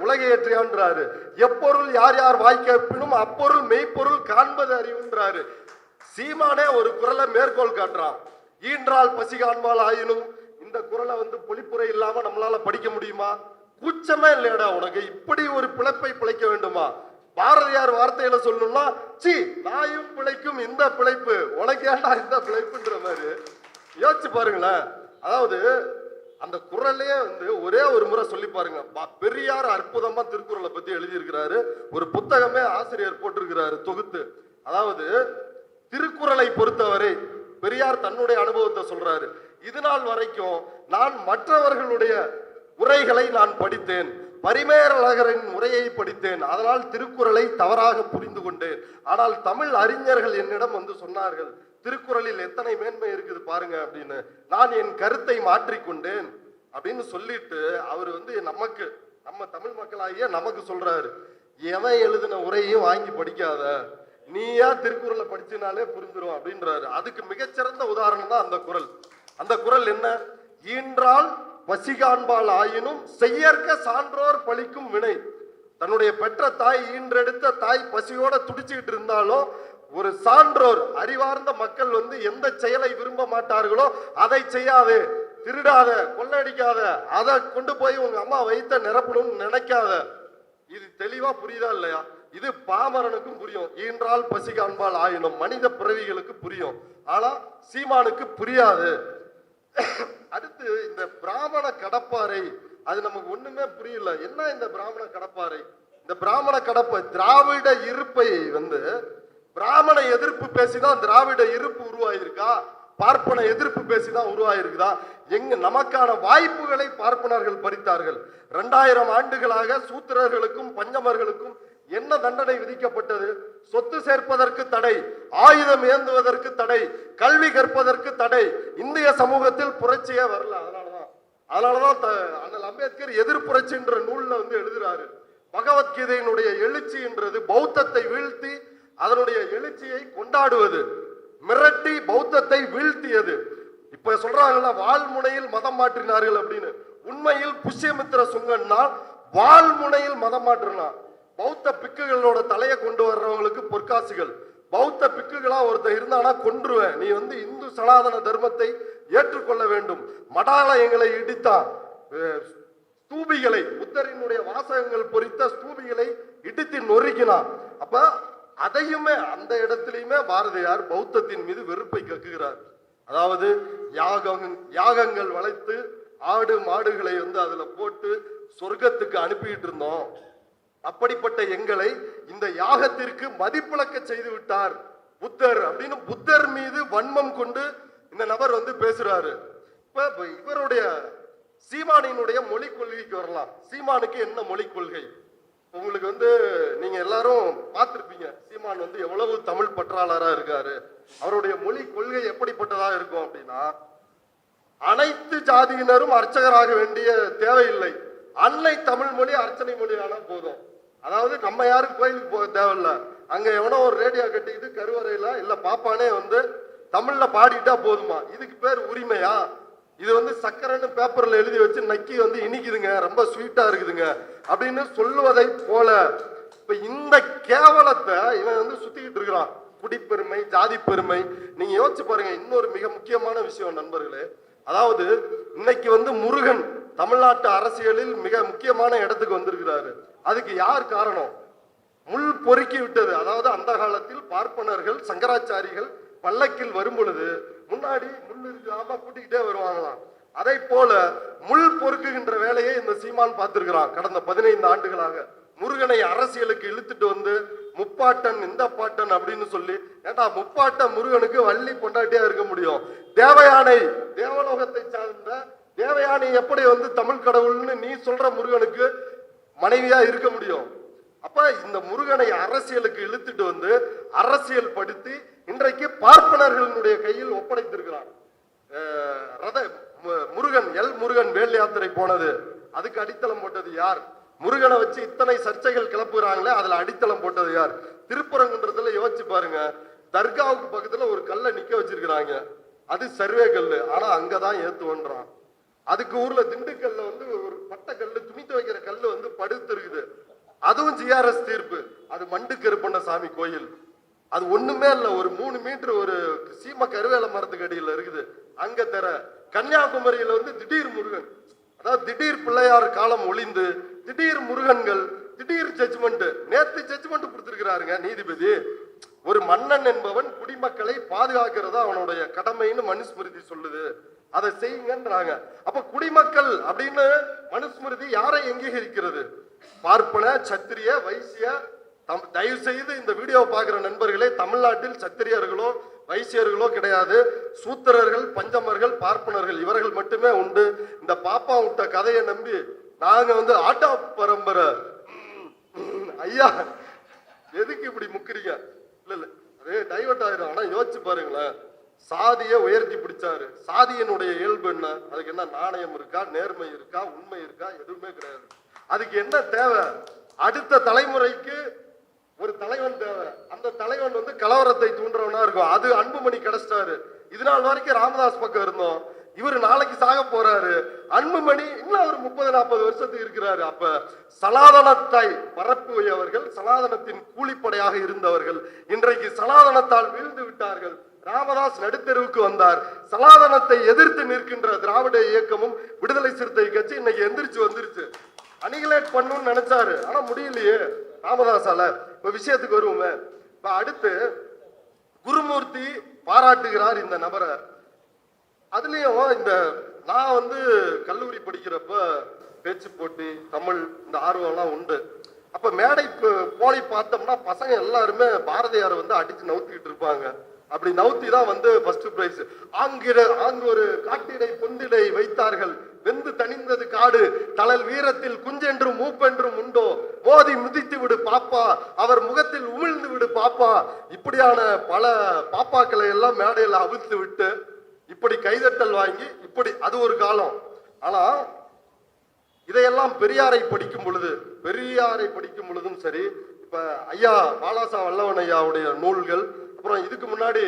உலகை ஏற்றியான்றாரு. எப்பொருள் யார் யார் வாய்ப்பினும் அப்பொருள் மெய்ப்பொருள் காண்பது அறிவுன்றாரு. சீமானே ஒரு குரலை மேற்கோள் காட்டுறான். ஈன்றால் பசி காண்பால் ஆயினும். இந்த குரலை பொழிப்புரை இல்லாம நம்மளால படிக்க முடியுமா? கூச்சமே இல்லையடா உனக்கு, இப்படி ஒரு பிழைப்பை பிழைக்க வேண்டுமா? பாரதியார் வார்த்தையில சொல்லணும்னா, சி நாயும் பிழைக்கும் இந்த பிழைப்பு உனக்கு ஏன்டா இந்த பிழைப்புன்ற மாதிரி யோசிச்சு பாருங்களேன். அதாவது அந்த குரலே ஒரே ஒரு முறை சொல்லி பாருங்க. பெரியார் அற்புதமா திருக்குறளை பத்தி எழுதியிருக்கிறாரு. ஒரு புத்தகமே ஆசிரியர் போட்டிருக்கிறாரு தொகுத்து. அதாவது திருக்குறளை பொறுத்தவரை பெரியார் தன்னுடைய அனுபவத்தை சொல்றாரு. இது நாள் வரைக்கும் நான் மற்றவர்களுடைய உரைகளை நான் படித்தேன், பரிமேலழகரின் உரையை படித்தேன், அதனால் திருக்குறளை தவறாக புரிந்து கொண்டேன். ஆனால் தமிழ் அறிஞர்கள் என்னிடம் சொன்னார்கள், திருக்குறளில் எத்தனை மேன்மை இருக்குது பாருங்க அப்படின்னு. நான் என் கருத்தை மாற்றிக்கொண்டேன் அப்படின்னு சொல்லிட்டு அவர் நமக்கு, நம்ம தமிழ் மக்களாகிய நமக்கு சொல்றாரு, எவன் எழுதின உரையும் வாங்கி படிக்காத, நீயா திருக்குறளை படிச்சினாலே புரிஞ்சிடும் அப்படின்றாரு. அதுக்கு மிகச்சிறந்த உதாரணம் தான் அந்த குறள். அந்த குறள் என்ன? ஈன்றால் பசி காண்பால் ஆயினும் செய்யற்க சான்றோர் பழிக்கும் வினை. தன்னுடைய பெற்ற தாய், ஈன்றெடுத்த தாய் பசியோட துடிச்சுக்கிட்டு இருந்தாலும் ஒரு சான்றோர் அறிவார்ந்த மக்கள் எந்த செயலை விரும்ப மாட்டார்களோ அதை செய்யாதே, திருடாத, கொள்ளடிக்காத, அதை கொண்டு போய் உங்க அம்மா வயிற்ற நிரப்பணும்னு நினைக்காத. இது தெளிவா புரியுதா இல்லையா? இது பாமரனுக்கும் புரியும். ஈன்றால் பசி காண்பால் ஆயினும் மனித பிறவிகளுக்கு புரியும், ஆனா சீமானுக்கு புரியாது. அடுத்து இந்த பிராமண கடப்பாறை, அது நமக்கு ஒண்ணுமே புரியல. என்ன இந்த பிராமண கடப்பாறை? இந்த பிராமண கடப்பை திராவிட இருப்பை பிராமண எதிர்ப்பு பேசிதான் திராவிட இருப்பு உருவாயிருக்கா? பார்ப்பன எதிர்ப்பு பேசிதான் உருவாயிருக்குதா? நமக்கான வாய்ப்புகளை பார்ப்பனர்கள் பறித்தார்கள். 2000 ஆண்டுகளாக சூத்திரர்களுக்கும் பஞ்சமர்களுக்கும் என்ன தண்டனை விதிக்கப்பட்டது? சொத்து சேர்ப்பதற்கு தடை, ஆயுதம் ஏந்துவதற்கு தடை, கல்வி கற்பதற்கு தடை. இந்திய சமூகத்தில் புரட்சியே வரல. அதனாலதான் அண்ணல் அம்பேத்கர் எதிர்ப்புரட்சின்ற நூல்ல எழுதுறாரு. பகவத்கீதையினுடைய எழுச்சி என்றது பௌத்தத்தை வீழ்த்தி அதனுடைய எழுச்சியை கொண்டாடுவது, மிரட்டி பௌத்தத்தை வீழ்த்தியது. இப்ப சொல்றாங்கல்ல, வால்முனையில் மதம் மாற்றினார்கள் அப்படின்னு. உண்மையில் புஷ்யமித்திர சுங்கன்னா வால்முனையில் மதம் மாற்றினார். பௌத்த பிக்குகளோட தலையை கொண்டு வர்றவங்களுக்கு பொற்காசுகள். பௌத்த பிக்குகளா ஒருத்தர் இருந்தானா கொன்றுவேன், நீ இந்து சனாதன தர்மத்தை ஏற்றுக்கொள்ள வேண்டும். மடாலயங்களை இடித்தான், ஸ்தூபிகளை, புத்தரினுடைய வாசகங்கள் பொறித்த ஸ்தூபிகளை இடித்து நொறுக்கினான். அப்ப அதையுமே அந்த இடத்திலையுமே பாரதியார் பௌத்தத்தின் மீது வெறுப்பை கக்குகிறார். அதாவது யாகங்கள் வளைத்து ஆடு மாடுகளை அதுல போட்டு சொர்க்கத்துக்கு அனுப்பிட்டு இருந்தோம், அப்படிப்பட்ட எங்களை இந்த யாகத்திற்கு மதிப்பிழக்க செய்து விட்டார் புத்தர் அப்படின்னு புத்தர் மீது வன்மம் கொண்டு இந்த நபர் பேசுறாரு. இப்ப இவருடைய சீமானினுடைய மொழி கொள்கைக்கு வரலாம். சீமானுக்கு என்ன மொழி கொள்கை? உங்களுக்கு நீங்க எல்லாரும் பார்த்திருப்பீங்க, சீமான் எவ்வளவு தமிழ் பற்றாளரா இருக்காரு. அவருடைய மொழி கொள்கை எப்படிப்பட்டதா இருக்கும் அப்படின்னா, அனைத்து ஜாதியினரும் அர்ச்சகராக வேண்டிய தேவையில்லை, அன்னை தமிழ் மொழி அர்ச்சனை மொழியான போதும். அதாவது நம்ம யாரும் கோயிலுக்கு போக தேவையில்ல, அங்க எவனோ ஒரு ரேடியோ கட்டிக்கிட்டு கருவறையில இல்ல பாப்பானே தமிழ்ல பாடிட்டா போதுமா? இதுக்கு பேர் உரிமையா? இது சக்கரைன்னு பேப்பர்ல எழுதி வச்சு நக்கி இனிக்குதுங்க, ரொம்ப ஸ்வீட்டா இருக்குதுங்க அப்படின்னு சொல்லுவதை போல இப்ப இந்த கேவலத்தை இவன் சுத்திக்கிட்டு இருக்கிறான். குடிப்பெருமை, ஜாதி பெருமை. நீங்க யோசிச்சு பாருங்க. இன்னொரு மிக முக்கியமான விஷயம் நண்பர்களே, அதாவது இன்னைக்கு முருகன் தமிழ்நாட்டு அரசியலில் மிக முக்கியமான இடத்துக்கு வந்திருக்கிறாரு. அதுக்கு யார் காரணம்? முள் பொறுக்கி விட்டது. அதாவது அந்த காலத்தில் பார்ப்பனர்கள், சங்கராச்சாரிகள் பல்லக்கில் வரும் பொழுது முன்னாடி முள் இருக்காம கூட்டிக்கிட்டே வருவாங்களாம். அதை போல முள் பொறுக்குகின்ற வேலையை இந்த சீமான் பார்த்திருக்கிறான் கடந்த 15 ஆண்டுகளாக. முருகனை அரசியலுக்கு இழுத்துட்டு முப்பாட்டன் இந்த பாட்டன் அப்படின்னு சொல்லி, ஏண்டா முப்பாட்டன் முருகனுக்கு வள்ளி பொண்டாட்டியா இருக்க முடியும்? தேவயானை, தேவலோகத்தை சார்ந்த தேவயானை எப்படி தமிழ் கடவுள்னு நீ சொல்ற முருகனுக்கு மனைவியா இருக்க முடியும்? அப்ப இந்த முருகனை அரசியலுக்கு இழுத்துட்டு அரசியல் படுத்தி இன்றைக்கு பார்ப்பனர்களுடைய கையில் ஒப்படைத்திருக்கிறான். முருகன் முருகன் வேல் யாத்திரை போனது, அதுக்கு அடித்தளம் போட்டது யார்? முருகனை வச்சு இத்தனை சர்ச்சைகள் கிளப்புறாங்களே, அதுல அடித்தளம் போட்டது யார்? திருப்பரங்குன்றத்துல யோசிச்சு பாருங்க, தர்காவுக்கு பக்கத்துல ஒரு கல்லை நிக்க வச்சிருக்கிறாங்க, அது சர்வே கல்லு, ஆனா அங்கதான் ஏத்துவன்றான். அதுக்கு ஊர்ல திண்டுக்கல்ல வந்து ஒரு பட்ட கல்லு, துணி துவைக்கிற கல்லு வந்து படுத்து இருக்குது. அதுவும் ஜிஆர்எஸ் தீர்ப்பு. அது மண்டு கருப்பண்ணசாமி கோயில். அது ஒண்ணுமே இல்ல, ஒரு 3 மீட்டர் ஒரு சீம கருவேல மரத்துக்கு அடியில் இருக்குது. அங்க தர கன்னியாகுமரியில வந்து திடீர் முருகன், அதாவது திடீர் பிள்ளையார் காலம் ஒளிந்து திடீர் முருகன்கள், திடீர் ஜட்ஜ்மெண்ட். நேத்து ஜட்ஜ்மெண்ட் கொடுத்திருக்கிறாருங்க நீதிபதி. ஒரு மன்னன் என்பவன் குடிமக்களை பாதுகாக்கிறதா அவனுடைய கடமைன்னு மனுஸ்மிருதி சொல்லுது, அதை செய்யுங்கன்றாங்க. அப்ப குடிமக்கள் அப்படின்னு மனுஸ்மிருதி யாரை அங்கீகரிக்கிறது? பார்ப்பன, சத்திரிய, வைசிய. தயவு செய்து இந்த வீடியோ பார்க்கிற நண்பர்களே, தமிழ்நாட்டில் சத்திரியர்களோ வைசியர்களோ கிடையாது. சூத்திரர்கள், பஞ்சமர்கள், பார்ப்பனர்கள் இவர்கள் மட்டுமே உண்டு. இந்த பாப்பா விட்ட கதையை நம்பி நாங்க வந்து ஆட்டா பரம்பரை. ஐயா எதுக்கு இப்படி முக்கிறீங்க? இல்ல இல்ல, அதே டைவர்ட் ஆயிரும். ஆனா யோசிச்சு பாருங்களேன், சாதியை உயர்த்தி பிடிச்சாரு. சாதியினுடைய இயல்பு என்ன? அதுக்கு என்ன நாணயம் இருக்கா, நேர்மை இருக்கா, உண்மை இருக்கா? எதுவுமே கிடையாது. அதுக்கு என்ன தேவை? அடுத்த தலைமுறைக்கு ஒரு தலைவன் தேவை. அந்த தலைவன் வந்து கலவரத்தை தூண்டுறவனா இருக்கும். அது அன்புமணி கிடைச்சிட்டாரு. இது நாள் வரைக்கும் ராமதாஸ் பக்கம் இருந்தோம். இவரு நாளைக்கு சாக போறாரு. அன்புமணி இன்னும் ஒரு 30-40 வருஷத்துக்கு இருக்கிறாரு. அப்ப சனாதனத்தை பரப்புயவர்கள், சனாதனத்தின் கூலிப்படையாக இருந்தவர்கள் இன்றைக்கு சனாதனத்தால் வீழ்ந்து விட்டார்கள். ராமதாஸ் நடுத்தெருவுக்கு வந்தார். சனாதனத்தை எதிர்த்து நிற்கின்ற திராவிட இயக்கமும் விடுதலை சிறுத்தை கட்சி இன்னைக்கு எந்திரிச்சு வந்துருச்சு. அனிகலேட் பண்ணணும்னு நினைச்சாரு, ஆனா முடியலையே ராமதாசால. இப்ப விஷயத்துக்கு வருவோமே. இப்ப அடுத்து குருமூர்த்தி பாராட்டுகிறார் இந்த நபரை. அதுலயும் இந்த நான் வந்து கல்லூரி படிக்கிறப்ப பேச்சு போட்டி, தமிழ், இந்த ஆர்வம்லாம் உண்டு. அப்ப மேடை போய் பார்த்தோம்னா பசங்க எல்லாருமே பாரதியாரை வந்து அடிச்சு நவுத்திக்கிட்டு இருப்பாங்க. அப்படி நவுத்தி தான் வந்து ஃபர்ஸ்ட் பிரைஸ். அங்கு ஒரு காட்டிடை பொந்திடை வைத்தார்கள், வெந்து தணிந்தது காடு, தளல் வீரத்தில் குஞ்சென்றும் மூப்பென்றும் உண்டோ, மோதி மிதித்து விடு பாப்பா, அவர் முகத்தில் உமிழ்ந்து விடு பாப்பா. இப்படியான பல பாப்பாக்களை எல்லாம் மேடையில் அவிழ்த்து விட்டு இப்படி கைதட்டல் வாங்கி இப்படி, அது ஒரு காலம். ஆனா இதையெல்லாம் பெரியாரை படிக்கும் பொழுதும் சரி, இப்ப ஐயா பாலாசா வல்லவன் ஐயாவுடைய நூல்கள், அப்புறம் இதுக்கு முன்னாடி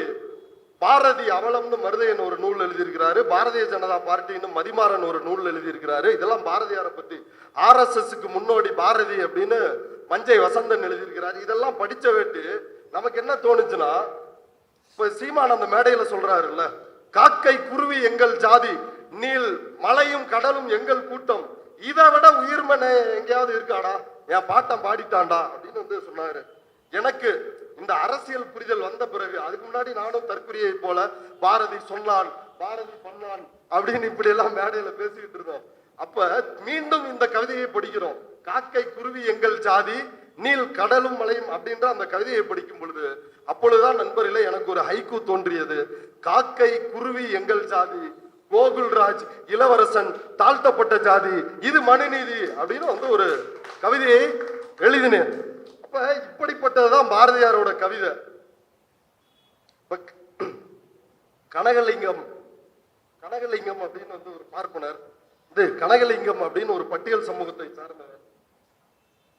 பாரதி அவலம்னு மருதையன் ஒரு நூல் எழுதியிருக்கிறாரு, பாரதிய ஜனதா பார்ட்டின்னு மதிமாறன் ஒரு நூல் எழுதியிருக்கிறாரு. இதெல்லாம் பாரதியாரை பத்தி. RSSக்கு முன்னோடி பாரதி அப்படின்னு மஞ்சை வசந்தன் எழுதியிருக்கிறாரு. இதெல்லாம் படிச்ச வேட்டு நமக்கு என்ன தோணுச்சுன்னா, இப்ப சீமான் அந்த மேடையில சொல்றாருல்ல, காக்கை குருவி எங்கள் ஜாதி, நீல் மலையும் கடலும் எங்கள் கூட்டம், இதை விட உயிர்மனை எங்கேயாவது இருக்காடா, என் பாட்டம் பாடிட்டான்டா அப்படின்னு வந்து சொன்னாரு. எனக்கு இந்த அரசியல் புரிதல் வந்த பிறகு, அதுக்கு முன்னாடி நானும் தற்குறியை போல பாரதி சொன்னான், பாரதி பண்ணான் அப்படின்னு இப்படி எல்லாம் மேடையில பேசிக்கிட்டு இருந்தோம். அப்ப மீண்டும் இந்த கவிதையை படிக்கிறோம். காக்கை குருவி எங்கள் ஜாதி, நீல் கடலும் மலையும் அப்படின்ற அந்த கவிதையை படிக்கும் பொழுது, அப்பொழுதுதான் நண்பர்களே எனக்கு ஒரு ஹைக்கூ தோன்றியது. காக்கை குருவி எங்கள் ஜாதி, கோகுல்ராஜ் இளவரசன் தாழ்த்தப்பட்ட ஜாதி, இது மனுநீதி அப்படின்னு வந்து ஒரு கவிதையை எழுதினேன். அப்ப இப்படிப்பட்டதுதான் பாரதியாரோட கவிதை. கனகலிங்கம் அப்படின்னு வந்து ஒரு பார்ப்பனர், இது கனகலிங்கம் அப்படின்னு ஒரு பட்டியல் சமூகத்தை சார்ந்தவர்.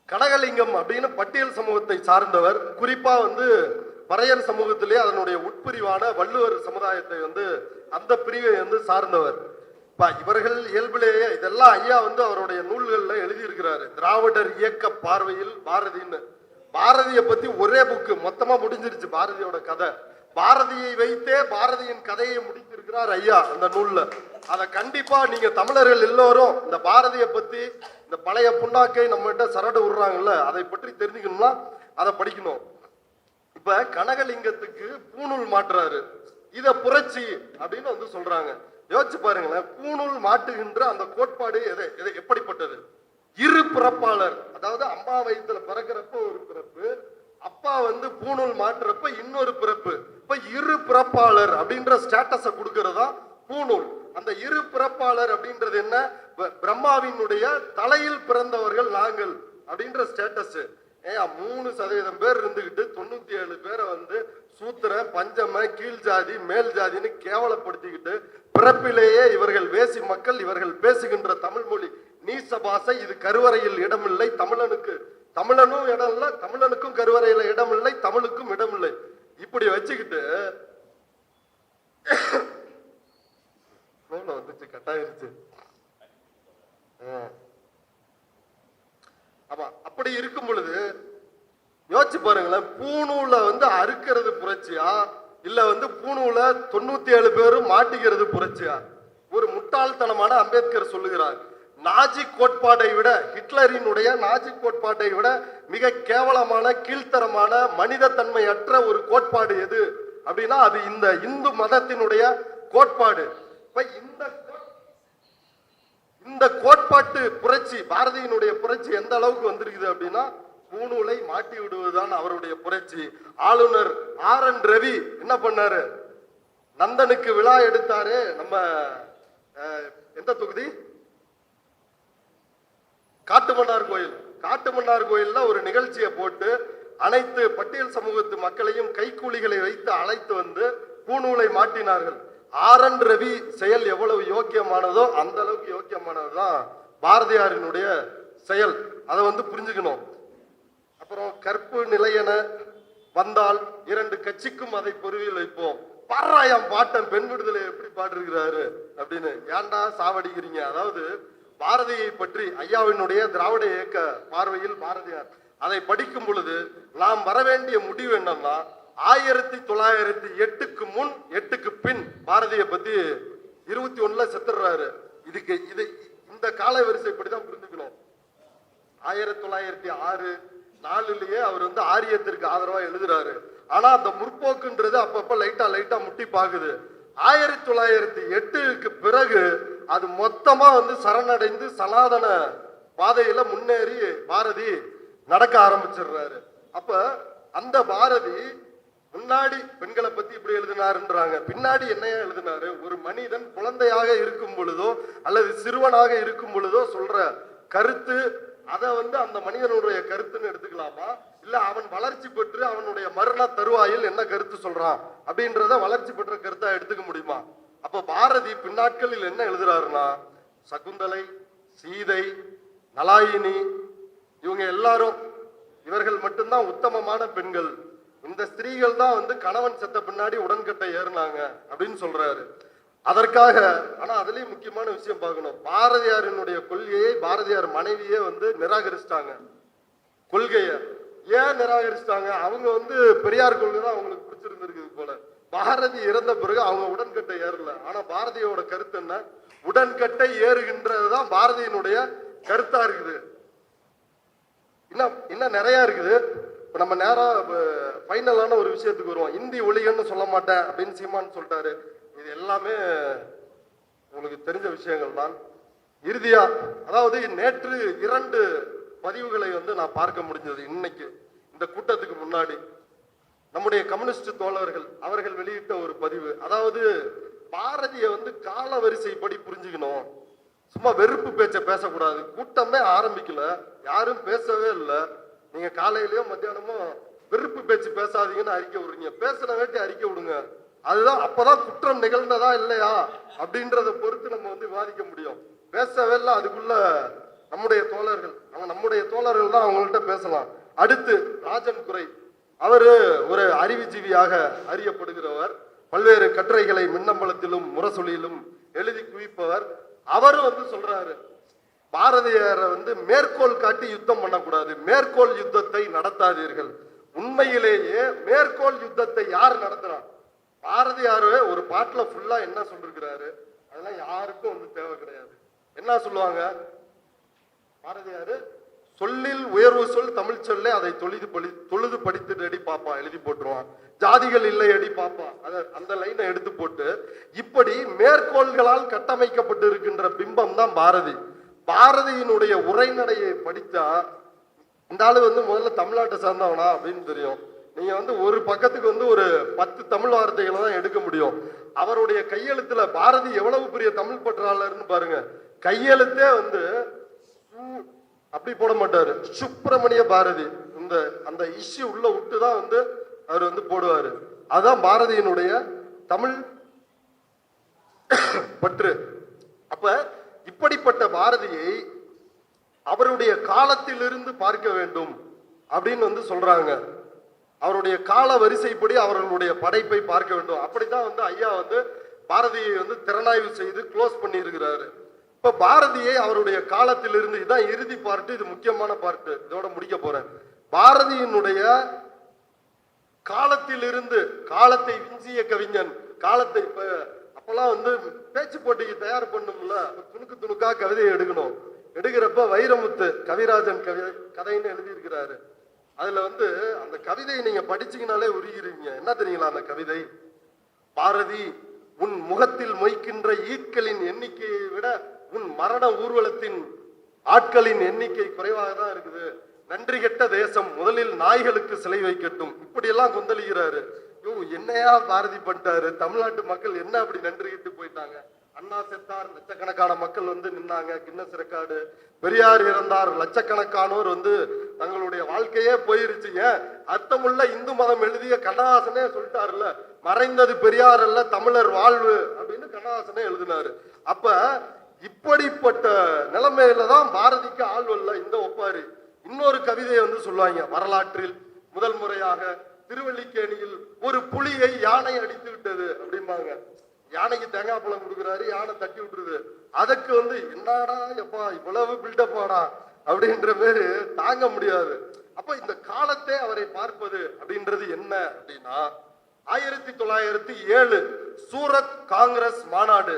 கனகலிங்கம் அப்படின்னு பட்டியல் சமூகத்தை சார்ந்தவர், குறிப்பா வந்து பறையர் சமூகத்திலே அதனுடைய உட்பிரிவான வள்ளுவர் சமுதாயத்தை வந்து அந்த பிரிவை வந்து சார்ந்தவர். இவர்கள் இயல்பிலேயே இதெல்லாம் ஐயா வந்து அவருடைய நூல்கள்ல எழுதியிருக்கிறாரு. திராவிடர் இயக்க பார்வையில் பாரதின்னு. பாரதியை பத்தி ஒரே புக்கு மொத்தமா முடிஞ்சிருச்சு பாரதியோட கதை. பாரதியை வைத்தே பாரதியின் கதையை முடித்திருக்கிறார் ஐயா அந்த நூல்ல. அதை கண்டிப்பா நீங்க தமிழர்கள் எல்லோரும் இந்த பாரதியை பத்தி, இந்த பழைய புண்ணாக்கை நம்ம கிட்ட சரடு விடுறாங்கல்ல, அதை பற்றி தெரிஞ்சுக்கணும்னா அதை படிக்கணும். இப்ப கனகலிங்கத்துக்கு பூணூல் மாற்றுறாரு, இத புரட்சி அப்படின்னு வந்து சொல்றாங்க. யோசிச்சு பாருங்களேன், பூணூல் மாட்டுகின்ற அந்த கோட்பாடு எப்படிப்பட்டது? இரு பிறப்பாளர், அதாவது அம்மா வயிற்றுல பிறக்கிறப்ப ஒரு பிறப்பு, அப்பா வந்து பூணூல் மாற்றுறப்ப இன்னொரு பிறப்பு. இப்ப இரு பிறப்பாளர் அப்படின்ற ஸ்டேட்டஸ கொடுக்கறதா பூணூல். அந்த இரு பிறப்பாளர் அப்படின்றது என்ன? பிரம்மாவினுடைய தலையில் பிறந்தவர்கள் நாங்கள் அப்படின்ற ஸ்டேட்டஸ். 3% பேர் இருந்துகிட்டு 97 பேரை வந்து சூத்திர, பஞ்சம, கீழ் ஜாதி, மேல் ஜாதின்னு கேவலப்படுத்திக்கிட்டு, பிறப்பிலேயே இவர்கள் வேசி மக்கள், இவர்கள் பேசுகின்ற தமிழ் மொழி நீச பாசை, இது கருவறையில் இடமில்லை, தமிழனும் இடம் இல்லை, தமிழனுக்கும் கருவறையில இடம் இல்லை, தமிழுக்கும் இடம் இல்லை, இப்படி வச்சுக்கிட்டு வந்துச்சு கட்டாயிருச்சு. ஆமா, அப்படி இருக்கும் பொழுது யோசிச்சு பாருங்களேன், பூணூல வந்து அறுக்கிறது புரட்சியா இல்ல வந்து பூணூல 97 பேரும் மாட்டிக்கிறது புரட்சியா? ஒரு முட்டாள்தனமான அம்பேத்கர் சொல்லுகிறார், நாஜி கோட்பாட்டை விட, ஹிட்லரினுடைய நாஜி கோட்பாட்டை விட மிக கேவலமான கீழ்த்தரமான மனித தன்மையற்ற ஒரு கோட்பாடு எது அப்படின்னா அது இந்த இந்து மதத்தினுடைய கோட்பாடு. இப்ப இந்த கோட்பாட்டு புரட்சி, பாரதியினுடைய புரட்சி எந்த அளவுக்கு வந்திருக்குது அப்படின்னா பூணூலை மாட்டி விடுவதுதான் அவருடைய புரட்சி. ஆளுநர் RN ரவி என்ன பண்ணாரு, நந்தனுக்கு விழா எடுத்தாரு. நம்ம எந்த தொகுதி, காட்டுமன்னார் கோயில். காட்டுமன்னார் கோயில்ல ஒரு நிகழ்ச்சியை போட்டு அனைத்து பட்டியல் சமூகத்து மக்களையும் கைக்கூலிகளை வைத்து அழைத்து வந்து பூணூலை மாட்டினார்கள். RN ரவி செயல் எவ்வளவு யோக்கியமானதோ அந்த அளவுக்கு யோக்கியமானதுதான் பாரதியாரினுடைய செயல். அதை வந்து புரிஞ்சுக்கணும். அப்புறம் கற்பு நிலையென வந்தால் 2 கட்சிக்கும் அதை பொறுவில் வைப்போம். பாராயம் பாட்டன் பெண் விடுதலை எப்படி பாடிருக்கிறாரு அப்படின்னு ஏன்டா சாவடிக்கிறீங்க? அதாவது பாரதியை பற்றி ஐயாவினுடைய திராவிட இயக்க பார்வையில் பாரதியார் அதை படிக்கும் பொழுது நாம் வரவேண்டிய முடிவு என்னன்னா 1908க்கு முன் 8க்கு பின் பாரதியை பத்தி 21ல செத்துறாரு. இது இந்த கால வரிசைப்படிதான் புரிஞ்சுக்கணும். 1906 4லயே அவர் வந்து ஆரியத்திற்கு ஆதரவா எழுதுறாரு. ஆனா அந்த முற்போக்குன்றது அப்பப்ப லைட்டா முட்டி பாக்குது. 1908க்கு பிறகு அது மொத்தமா வந்து சரணடைந்து சனாதன பாதையில முன்னேறி பாரதி நடக்க ஆரம்பிச்சிடுறாரு. அப்ப அந்த பாரதி முன்னாடி பெண்களை பத்தி இப்படி எழுதினாருன்றாங்க, பின்னாடி என்னையா எழுதினாரு? ஒரு மனிதன் குழந்தையாக இருக்கும் பொழுதோ அல்லது சிறுவனாக இருக்கும் பொழுதோ சொல்ற கருத்து, அதை வந்து அந்த மனிதனுடைய கருத்துன்னு எடுத்துக்கலாமா? இல்ல அவன் வளர்ச்சி பெற்று அவனுடைய மரண தருவாயில் என்ன கருத்து சொல்றான் அப்படின்றத வளர்ச்சி பெற்ற கருத்தா எடுத்துக்க முடியுமா? அப்ப பாரதி பின்னாட்களில் என்ன எழுதுறாருன்னா, சகுந்தலை, சீதை, நலாயினி இவங்க எல்லாரும், இவர்கள் மட்டும்தான் உத்தமமான பெண்கள். இந்த ஸ்திரீகள் தான் வந்து கணவன் செத்த பின்னாடி உடன்கட்டை ஏறினாங்க அப்படின்னு சொல்றாரு. அதற்காக ஆனா அதுலயும் முக்கியமான விஷயம் பார்க்கணும், பாரதியாரினுடைய கொள்கையை பாரதியார் மனைவியே வந்து நிராகரிச்சிட்டாங்க. கொள்கைய ஏன் நிராகரிச்சிட்டாங்க? அவங்க வந்து பெரியார் கொள்கை தான் அவங்களுக்கு பிடிச்சிருந்திருக்கு போல. பாரதி இறந்த பிறகு அவங்க உடன்கட்டை ஏறல. ஆனா பாரதியோட கருத்து என்ன? உடன்கட்டை ஏறுகின்றதுதான் பாரதியினுடைய கருத்தா இருக்குது. இன்னும் நிறைய இருக்குது. இப்ப நம்ம நேரா ஃபைனலான ஒரு விஷயத்துக்கு வருவோம். இந்தி ஒழிகன்னு சொல்ல மாட்டேன் அப்படின்னு சீமான் சொல்லிட்டாரு. இது எல்லாமே உங்களுக்கு தெரிஞ்ச விஷயங்கள் தான். இறுதியா, அதாவது நேற்று 2 பதிவுகளை வந்து நான் பார்க்க முடிஞ்சது. இன்னைக்கு இந்த கூட்டத்துக்கு முன்னாடி நம்முடைய கம்யூனிஸ்ட் தோழர்கள் அவர்கள் வெளியிட்ட ஒரு பதிவு. அதாவது பாரதியை வந்து கால வரிசைப்படி புரிஞ்சுக்கணும். சும்மா வெறுப்பு பேச்ச பேசக்கூடாது. கூட்டமே ஆரம்பிக்கல, யாரும் பேசவே இல்லை. நீங்க காலையிலயோ மத்தியானமோ வெறுப்பு பேச்சு பேசாதீங்கன்னு அறிக்கை விடுறீங்க. பேசுன வேண்டி அறிக்கை விடுங்க. அதுதான் அப்பதான் குற்றம் நிகழ்ந்ததா இல்லையா அப்படின்றத பொறுத்து நம்ம வந்து விவாதிக்க முடியும். பேசவே இல்லை. அதுக்குள்ள நம்முடைய தோழர்கள் தான் அவங்கள்ட்ட பேசலாம். அடுத்து ராஜன் குறை, அவரு ஒரு அறிவுஜீவியாக அறியப்படுகிறவர். பல்வேறு கட்டுரைகளை மின்னம்பலத்திலும் முரசொலியிலும் எழுதி குவிப்பவர். அவரும் வந்து சொல்றாரு, பாரதியாரை வந்து மேற்கோள் காட்டி யுத்தம் பண்ணக்கூடாது, மேற்கோள் யுத்தத்தை நடத்தாதீர்கள். உண்மையிலேயே மேற்கோள் யுத்தத்தை யார் நடத்துறா? பாரதியாரு ஒரு பாட்டுல ஃபுல்லா என்ன சொல்லிருக்கிறாரு, அதெல்லாம் யாருக்கும் வந்து தேவை கிடையாது. என்ன சொல்லுவாங்க பாரதியாரு? சொல்லில் உயர்வு சொல் தமிழ் சொல்லே, அதை தொழுது படித்து அடி பாப்பா எழுதி போட்டுருவான். ஜாதிகள் இல்லை அடி பாப்பா, அந்த லைனை எடுத்து போட்டு இப்படி மேற்கோள்களால் கட்டமைக்கப்பட்டு இருக்கின்ற பிம்பம் தான் பாரதி. பாரதியினுடைய உரைநடையை படித்தா இந்த ஆளு வந்து முதல்ல தமிழ்நாட்டை சார்ந்தவனா அப்படின்னு தெரியும். நீங்க வந்து ஒரு பக்கத்துக்கு வந்து ஒரு 10 தமிழ் வார்த்தைகளை தான் எடுக்க முடியும். அவருடைய கையெழுத்துல பாரதி எவ்வளவு பெரிய தமிழ் பற்றாளர்னு பாருங்க. கையெழுத்தே வந்து அப்படி போட மாட்டாரு, சுப்பிரமணிய பாரதி அந்த இஷ்யூ உள்ள விட்டுதான் வந்து அவர் வந்து போடுவாரு. அதுதான் பாரதியினுடைய தமிழ் பற்று. அப்ப இப்படிப்பட்ட பாரதியை அவருடைய காலத்திலிருந்து பார்க்க வேண்டும் அப்படின்னு வந்து சொல்றாங்க. அவருடைய கால வரிசைப்படி அவர்களுடைய படைப்பை பார்க்க வேண்டும். அப்படித்தான் வந்து ஐயா வந்து பாரதியை வந்து திறனாய்வு செய்து க்ளோஸ் பண்ணி இருக்கிறாரு. இப்ப இப்ப பாரதியை அவருடைய காலத்திலிருந்து, இதான் இறுதி பார்ட்டு, இது முக்கியமான பார்ட்டு, இதோட முடிக்க போறேன். பாரதியினுடைய காலத்திலிருந்து, காலத்தை விஞ்சிய கவிஞன், காலத்தை அப்பெல்லாம் வந்து பேச்சு போட்டிக்கு தயார் பண்ணும்ல, துணுக்கு துணுக்கா கவிதையை எடுக்கணும். எடுக்கிறப்ப வைரமுத்து கவிராஜன் கதைன்னு எழுதியிருக்கிறாரு. அதுல வந்து அந்த கவிதையை நீங்க படிச்சீங்கனாலே உருகிறீங்க. என்ன தெரியுங்களா அந்த கவிதை? பாரதி, உன் முகத்தில் மொய்க்கின்ற ஈக்களின் எண்ணிக்கையை விட உன் மரண ஊர்வலத்தின் ஆட்களின் எண்ணிக்கை குறைவாக தான் இருக்குது. நன்றி கெட்ட தேசம் முதலில் நாய்களுக்கு சிலை வைக்கட்டும். இப்படி எல்லாம் கொந்தளிக்கிறாரு. என்னையா பாரதி பண்ணிட்டாரு? தமிழ்நாட்டு மக்கள் என்ன அப்படி நன்றி கெட்டு போயிட்டாங்க? அண்ணா செத்தார், லட்சக்கணக்கான மக்கள் வந்து நின்னாங்க, கின்னஸ் ரெக்கார்டு. பெரியார் இறந்தார், லட்சக்கணக்கானோர் வந்து தங்களுடைய வாழ்க்கையே போயிருச்சு. ஏன் அர்த்தமுள்ள இந்து மதம் எழுதிய கண்ணதாசனே சொல்லிட்டாருல்ல, மறைந்தது பெரியார் அல்ல தமிழர் வாழ்வு அப்படின்னு கண்ணதாசனே எழுதினாரு. அப்ப இப்படிப்பட்ட நிலைமையில தான் பாரதிக்கு ஆள் வரல இந்த ஒப்பாரி. இன்னொரு கவிதையை வந்து சொல்லுவாங்க, வரலாற்றில் முதல் முறையாக திருவல்லிக்கேணியில் ஒரு புலியை யானை அடித்து விட்டது அப்படிம்பாங்க. யானைக்கு தேங்காய் பழம் கொடுக்குறாரு, யானை தட்டி விட்டுருது. அதுக்கு வந்து என்னடா எப்பா இவ்வளவு பில்டப்பாடா அப்படின்ற மாதிரி தாங்க முடியாது. அப்ப இந்த காலத்தை அவரை பார்ப்பது அப்படின்றது என்ன அப்படின்னா, 1907 சூரத் காங்கிரஸ் மாநாடு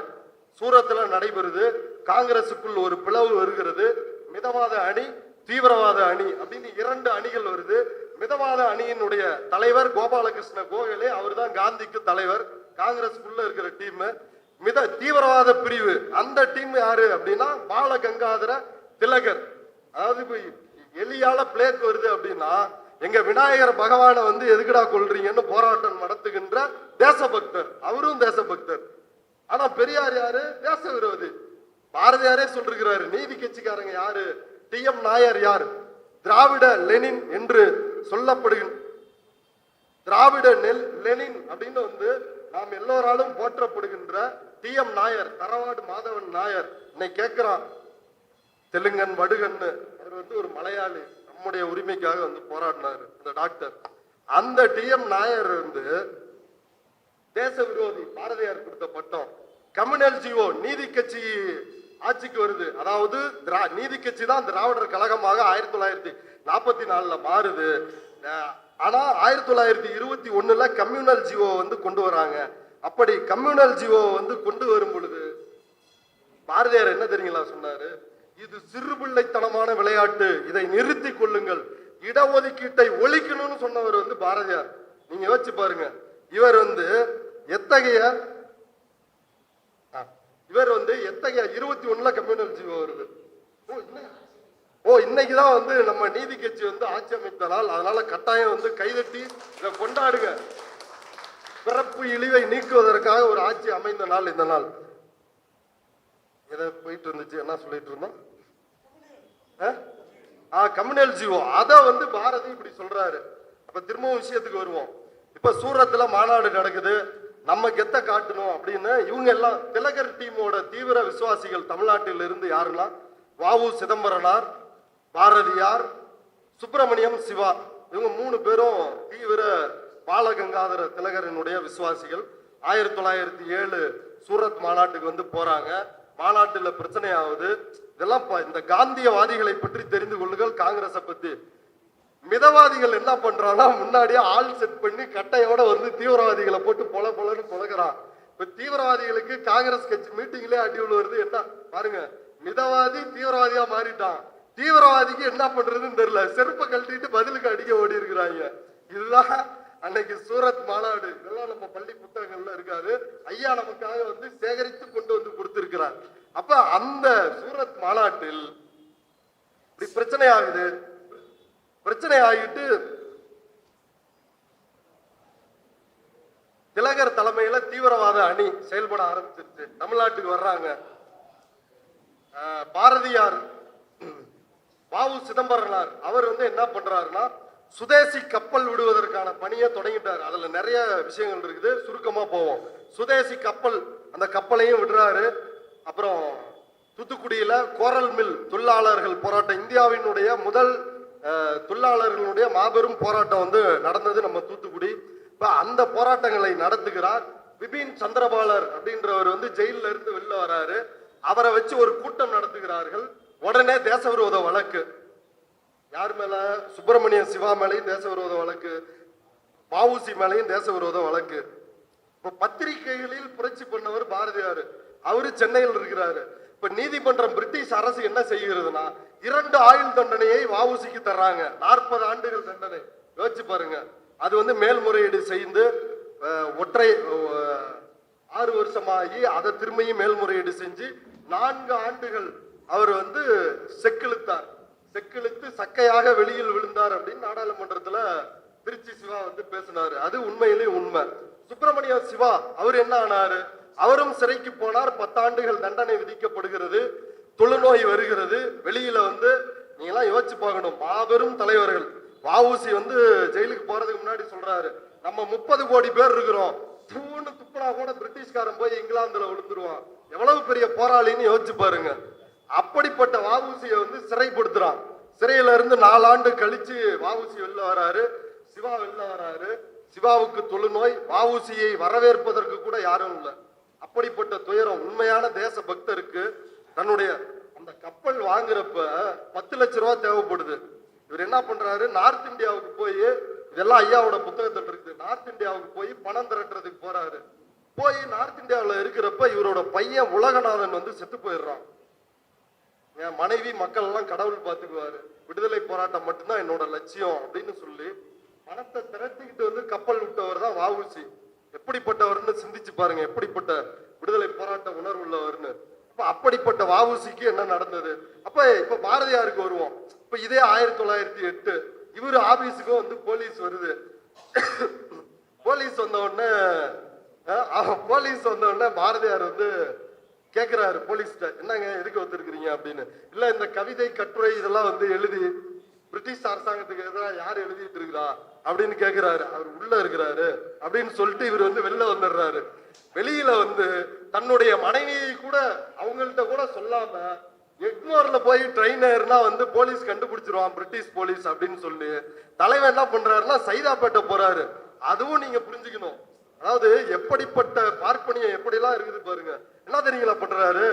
சூரத்துல நடைபெறுது. காங்கிரசுக்குள் ஒரு பிளவு வருகிறது. மிதவாத அணி, தீவிரவாத அணி அப்படின்னு 2 அணிகள் வருது. மிதவாத அணியினுடைய தலைவர் கோபாலகிருஷ்ண கோகலே, அவர் தான் காந்திக்கு தலைவர். காங்கிரஸ்க்குள்ள இருக்கிற டீம். தீவிரவாத பிரிவு அந்த டீம் யாரு அப்படின்னா பால கங்காதர திலகர். அதாவது எலியால பிளேக் வருது அப்படின்னா எங்க விநாயகர் பகவானை வந்து எதுக்குடா கொள்றீங்கன்னு போராட்டம் நடத்துகின்ற தேசபக்தர். அவரும் தேசபக்தர். ஆனா பெரியார் யாரு? தேச விரோதி. பாரதியாரே சொல்றாரு, நீதி கட்சிக்காரங்க யாரு? டி.எம். நாயர் யார்? திராவிட லெனின் என்று சொல்லப்படுகின்ற திராவிட லெனின் அப்படின்னு வந்து நாம் எல்லோராலும் போற்றப்படுகின்ற டி.எம். நாயர், தரவாடு மாதவன் நாயர் இன்னைக்கு கேட்கிறான், தெலுங்கன் வடுகன்னு. அவர் வந்து ஒரு மலையாளி, நம்முடைய உரிமைக்காக வந்து போராடினாரு இந்த டாக்டர். அந்த டி.எம். நாயர் வந்து தேச விரோதி. பாரதியார் கொடுத்த பட்டம். கம்யூனல் ஜிஓ, நீதி கட்சி ஆட்சிக்கு வருது. அதாவது நீதி கட்சி தான் திராவிடர் கழகமாக 1944 மாறுது. ஆனா 1921 கம்யூனல் ஜிஓ வந்து கொண்டு வராங்க. அப்படி கம்யூனல் ஜிஓ வந்து கொண்டு வரும் பொழுது பாரதியார் என்ன தெரியுங்களா சொன்னாரு? இது சிறுபிள்ளைத்தனமான விளையாட்டு, இதை நிறுத்தி கொள்ளுங்கள், இடஒதுக்கீட்டை ஒழிக்கணும்னு சொன்னவர் வந்து பாரதியார். நீங்க யோசிச்சு பாருங்க. இவர் வந்து எத்தகைய 21 கம்யூனல் ஜிஓ வருது. இன்னைக்குதான் வந்து நம்ம நீதி கட்சி வந்து ஆட்சி அமைத்த நாள். அதனால கட்டாயம் வந்து கைதட்டி இதை கொண்டாடுங்க. பிறப்பு இழிவை நீக்குவதற்காக ஒரு ஆட்சி அமைந்த நாள் இந்த நாள். எதை போயிட்டு இருந்துச்சு, என்ன சொல்லிட்டு இருந்தோம்? Communal GO. அத வந்து பாரதி இப்படி சொல்றாரு. அப்ப திரும்பவும் விஷயத்துக்கு வருவோம். இப்ப சூரத்துல மாநாடு நடக்குது, நம்ம கெத்த காட்டணும் அப்படின்னு இவங்க எல்லாம் திலகர் டீமோட தீவிர விசுவாசிகள் தமிழ்நாட்டில் இருந்து யாருன்னா வ.உ. சிதம்பரனார், பாரதியார், சுப்பிரமணியம் சிவா. இவங்க 3 பேரும் தீவிர பாலகங்காதர திலகரினுடைய விசுவாசிகள். 1907 சூரத் மாநாட்டுக்கு வந்து போறாங்க. மாநாட்டுல பிரச்சனை ஆகுது. இதெல்லாம் இந்த காந்தியவாதிகளை பற்றி தெரிந்து கொள்ளுங்கள். காங்கிரஸை பத்தி மிதவாதிகள் என்ன பண்றான்னா, முன்னாடியே ஆள் செட் பண்ணி கட்டையோட வந்து தீவிரவாதிகளை போட்டு பொலன்னு பொழகிறான். இப்ப தீவிரவாதிகளுக்கு காங்கிரஸ் கட்சி மீட்டிங்லயே அடி வருது. என்ன பாருங்க, மிதவாதி தீவிரவாதியா மாறிட்டான். தீவிரவாதிக்கு என்ன பண்றதுன்னு தெரியல, செருப்பை கழட்டிட்டு பதிலுக்கு அடிக்க ஓடி இருக்கிறாங்க. இதுதான் அன்னைக்கு சூரத் மாநாடு. இதெல்லாம் நம்ம பள்ளி புத்தகங்கள்ல இருக்காது. ஐயா நமக்காக வந்து சேகரித்து கொண்டு வந்து கொடுத்திருக்கிறார். அப்ப அந்த சூரத் மாநாட்டில் இப்படி பிரச்சனை ஆகுது. பிரச்சனை ஆகிட்டு திலகர் தலைமையில தீவிரவாத அணி செயல்பட ஆரம்பிச்சிருச்சு. தமிழ்நாட்டுக்கு வர்றாங்க. பாரதியார், வ.உ. சிதம்பரனார் அவர் வந்து என்ன பண்றாருன்னா, சுதேசி கப்பல் விடுவதற்கான பணியை தொடங்கிட்டார். அதுல நிறைய விஷயங்கள் இருக்குது, சுருக்கமா போவோம். சுதேசி கப்பல், அந்த கப்பலையும் விடுறாரு. அப்புறம் தூத்துக்குடியில கோரல் மில் தொழிலாளர்கள் போராட்டம், இந்தியாவினுடைய முதல் தொழிலாளர்களுடைய மாபெரும் போராட்டம் வந்து நடந்தது நம்ம தூத்துக்குடி. இப்ப அந்த போராட்டங்களை நடத்துகிறார். பிபின் சந்திரபாலர் அப்படின்றவர் வந்து ஜெயில இருந்து வெளில வராரு. அவரை வச்சு ஒரு கூட்டம் நடத்துகிறார்கள். உடனே தேசவிரோத வழக்கு. யார் மேல? சுப்பிரமணிய சிவா மேலையும் தேசவிரோத வழக்கு, வஉசி மேலையும் தேசவிரோத வழக்கு. இப்ப பத்திரிகைகளில் புரட்சி பண்ணவர் பாரதியார், அவரு சென்னையில் இருக்கிறாரு. இப்ப நீதிமன்றம் பிரிட்டிஷ் அரசு என்ன செய்கிறதுனா 2 ஆயுள் தண்டனையை வஉசிக்கு தர்றாங்க. 40 ஆண்டுகள் தண்டனை. யோசிச்சு பாருங்க. அது வந்து மேல்முறையீடு செய்து ஒற்றை 6 வருஷமாகி அதை திரும்பியும் மேல்முறையீடு செஞ்சு 4 ஆண்டுகள் அவர் வந்து செக்கிழுத்தார். செக்கிழுத்து சக்கையாக வெளியில் விழுந்தார் அப்படின்னு நாடாளுமன்றத்துல திருச்சி சிவா வந்து பேசினாரு. அது உண்மையிலேயே உண்மை. சுப்பிரமணிய சிவா அவர் என்ன ஆனாரு? அவரும் சிறைக்கு போனார். 10 ஆண்டுகள் தண்டனை விதிக்கப்படுகிறது. தொழுநோய் வருகிறது. வெளியில வந்து நீங்களாம் யோசிச்சு பார்க்கணும். மாபெரும் தலைவர்கள். வஉசி வந்து ஜெயிலுக்கு போறதுக்கு முன்னாடி சொல்றாரு, நம்ம 30 கோடி பேர் இருக்கிறோம், தூணு துப்புனா கூட பிரிட்டிஷ்காரன் போய் இங்கிலாந்துல விழுந்துருவான். எவ்வளவு பெரிய போராளின்னு யோசிச்சு பாருங்க. அப்படிப்பட்ட வஉசியை வந்து சிறைப்படுத்துறான். சிறையில இருந்து 4 ஆண்டு கழிச்சு வஉசி வெளில வராரு, சிவா வெளில வராரு. சிவாவுக்கு தொழுநோய். வஉசியை வரவேற்பதற்கு கூட யாரும் இல்லை. அப்படிப்பட்ட துயரம் உண்மையான தேச பக்தருக்கு. தன்னுடைய அந்த கப்பல் வாங்குறப்ப 10 லட்சம் ரூபாய் தேவைப்படுது. இவர் என்ன பண்றாரு? நார்த் இந்தியாவுக்கு போய், இதெல்லாம் ஐயாவோட புத்தகத்தில் இருக்கு, நார்த் இந்தியாவுக்கு போய் பணம் திரட்டுறதுக்கு போறாரு. போய் நார்த் இந்தியாவில் இருக்கிறப்ப இவரோட பையன் உலகநாதன் வந்து செத்து போயிடுறான். என் மனைவி மக்கள் எல்லாம் கடவுள் பார்த்துக்குவாரு, விடுதலை போராட்டம் மட்டும்தான் என்னோட லட்சியம் அப்படின்னு சொல்லி பணத்தை திரட்டிக்கிட்டு வந்து கப்பல் விட்டவர் தான் வஉசி. எப்படிப்பட்டவர்னு சிந்திச்சு பாருங்க, எப்படிப்பட்ட விடுதலை போராட்ட உணர்வு உள்ளவர்னு. அப்படிப்பட்ட வஉசிக்கு என்ன நடந்தது? இப்ப பாரதியாருக்கு வருவோம். இப்ப இதே 1908 இவரு ஆபீஸுக்கும் வந்து போலீஸ் வருது. போலீஸ் வந்த உடனே பாரதியார் வந்து கேட்கிறாரு போலீஸ்ட, என்னங்க எதுக்கு வந்திருக்கிறீங்க அப்படின்னு. இல்ல இந்த கவிதை கட்டுரை இதெல்லாம் வந்து எழுதி பிரிட்டிஷ் அரசாங்கத்துக்கு எதிராக யார் எழுதிட்டு இருக்கிறா அப்படின்னு கேட்கிறாரு. அவர் உள்ள இருக்கிறாரு அப்படின்னு சொல்லிட்டு இவர் வந்து வெளில வந்துடுறாரு. வெளியில வந்து தன்னுடைய மனைவியை கூட அவங்கள்ட்ட கூட சொல்லாம எக்மோர்ல போய் ட்ரெயின் ஏறினா வந்து போலீஸ் கண்டுபிடிச்சிருவான், பிரிட்டிஷ் போலீஸ் அப்படின்னு சொல்லி தலைவன் என்ன பண்றாருன்னா சைதாப்பேட்டை போறாரு. அதுவும் நீங்க புரிஞ்சுக்கணும். அதாவது எப்படிப்பட்ட பார்ப்பனியம் எப்படிலாம் இருக்குது பாருங்க. என்ன தெரியுங்களா பண்றாரு?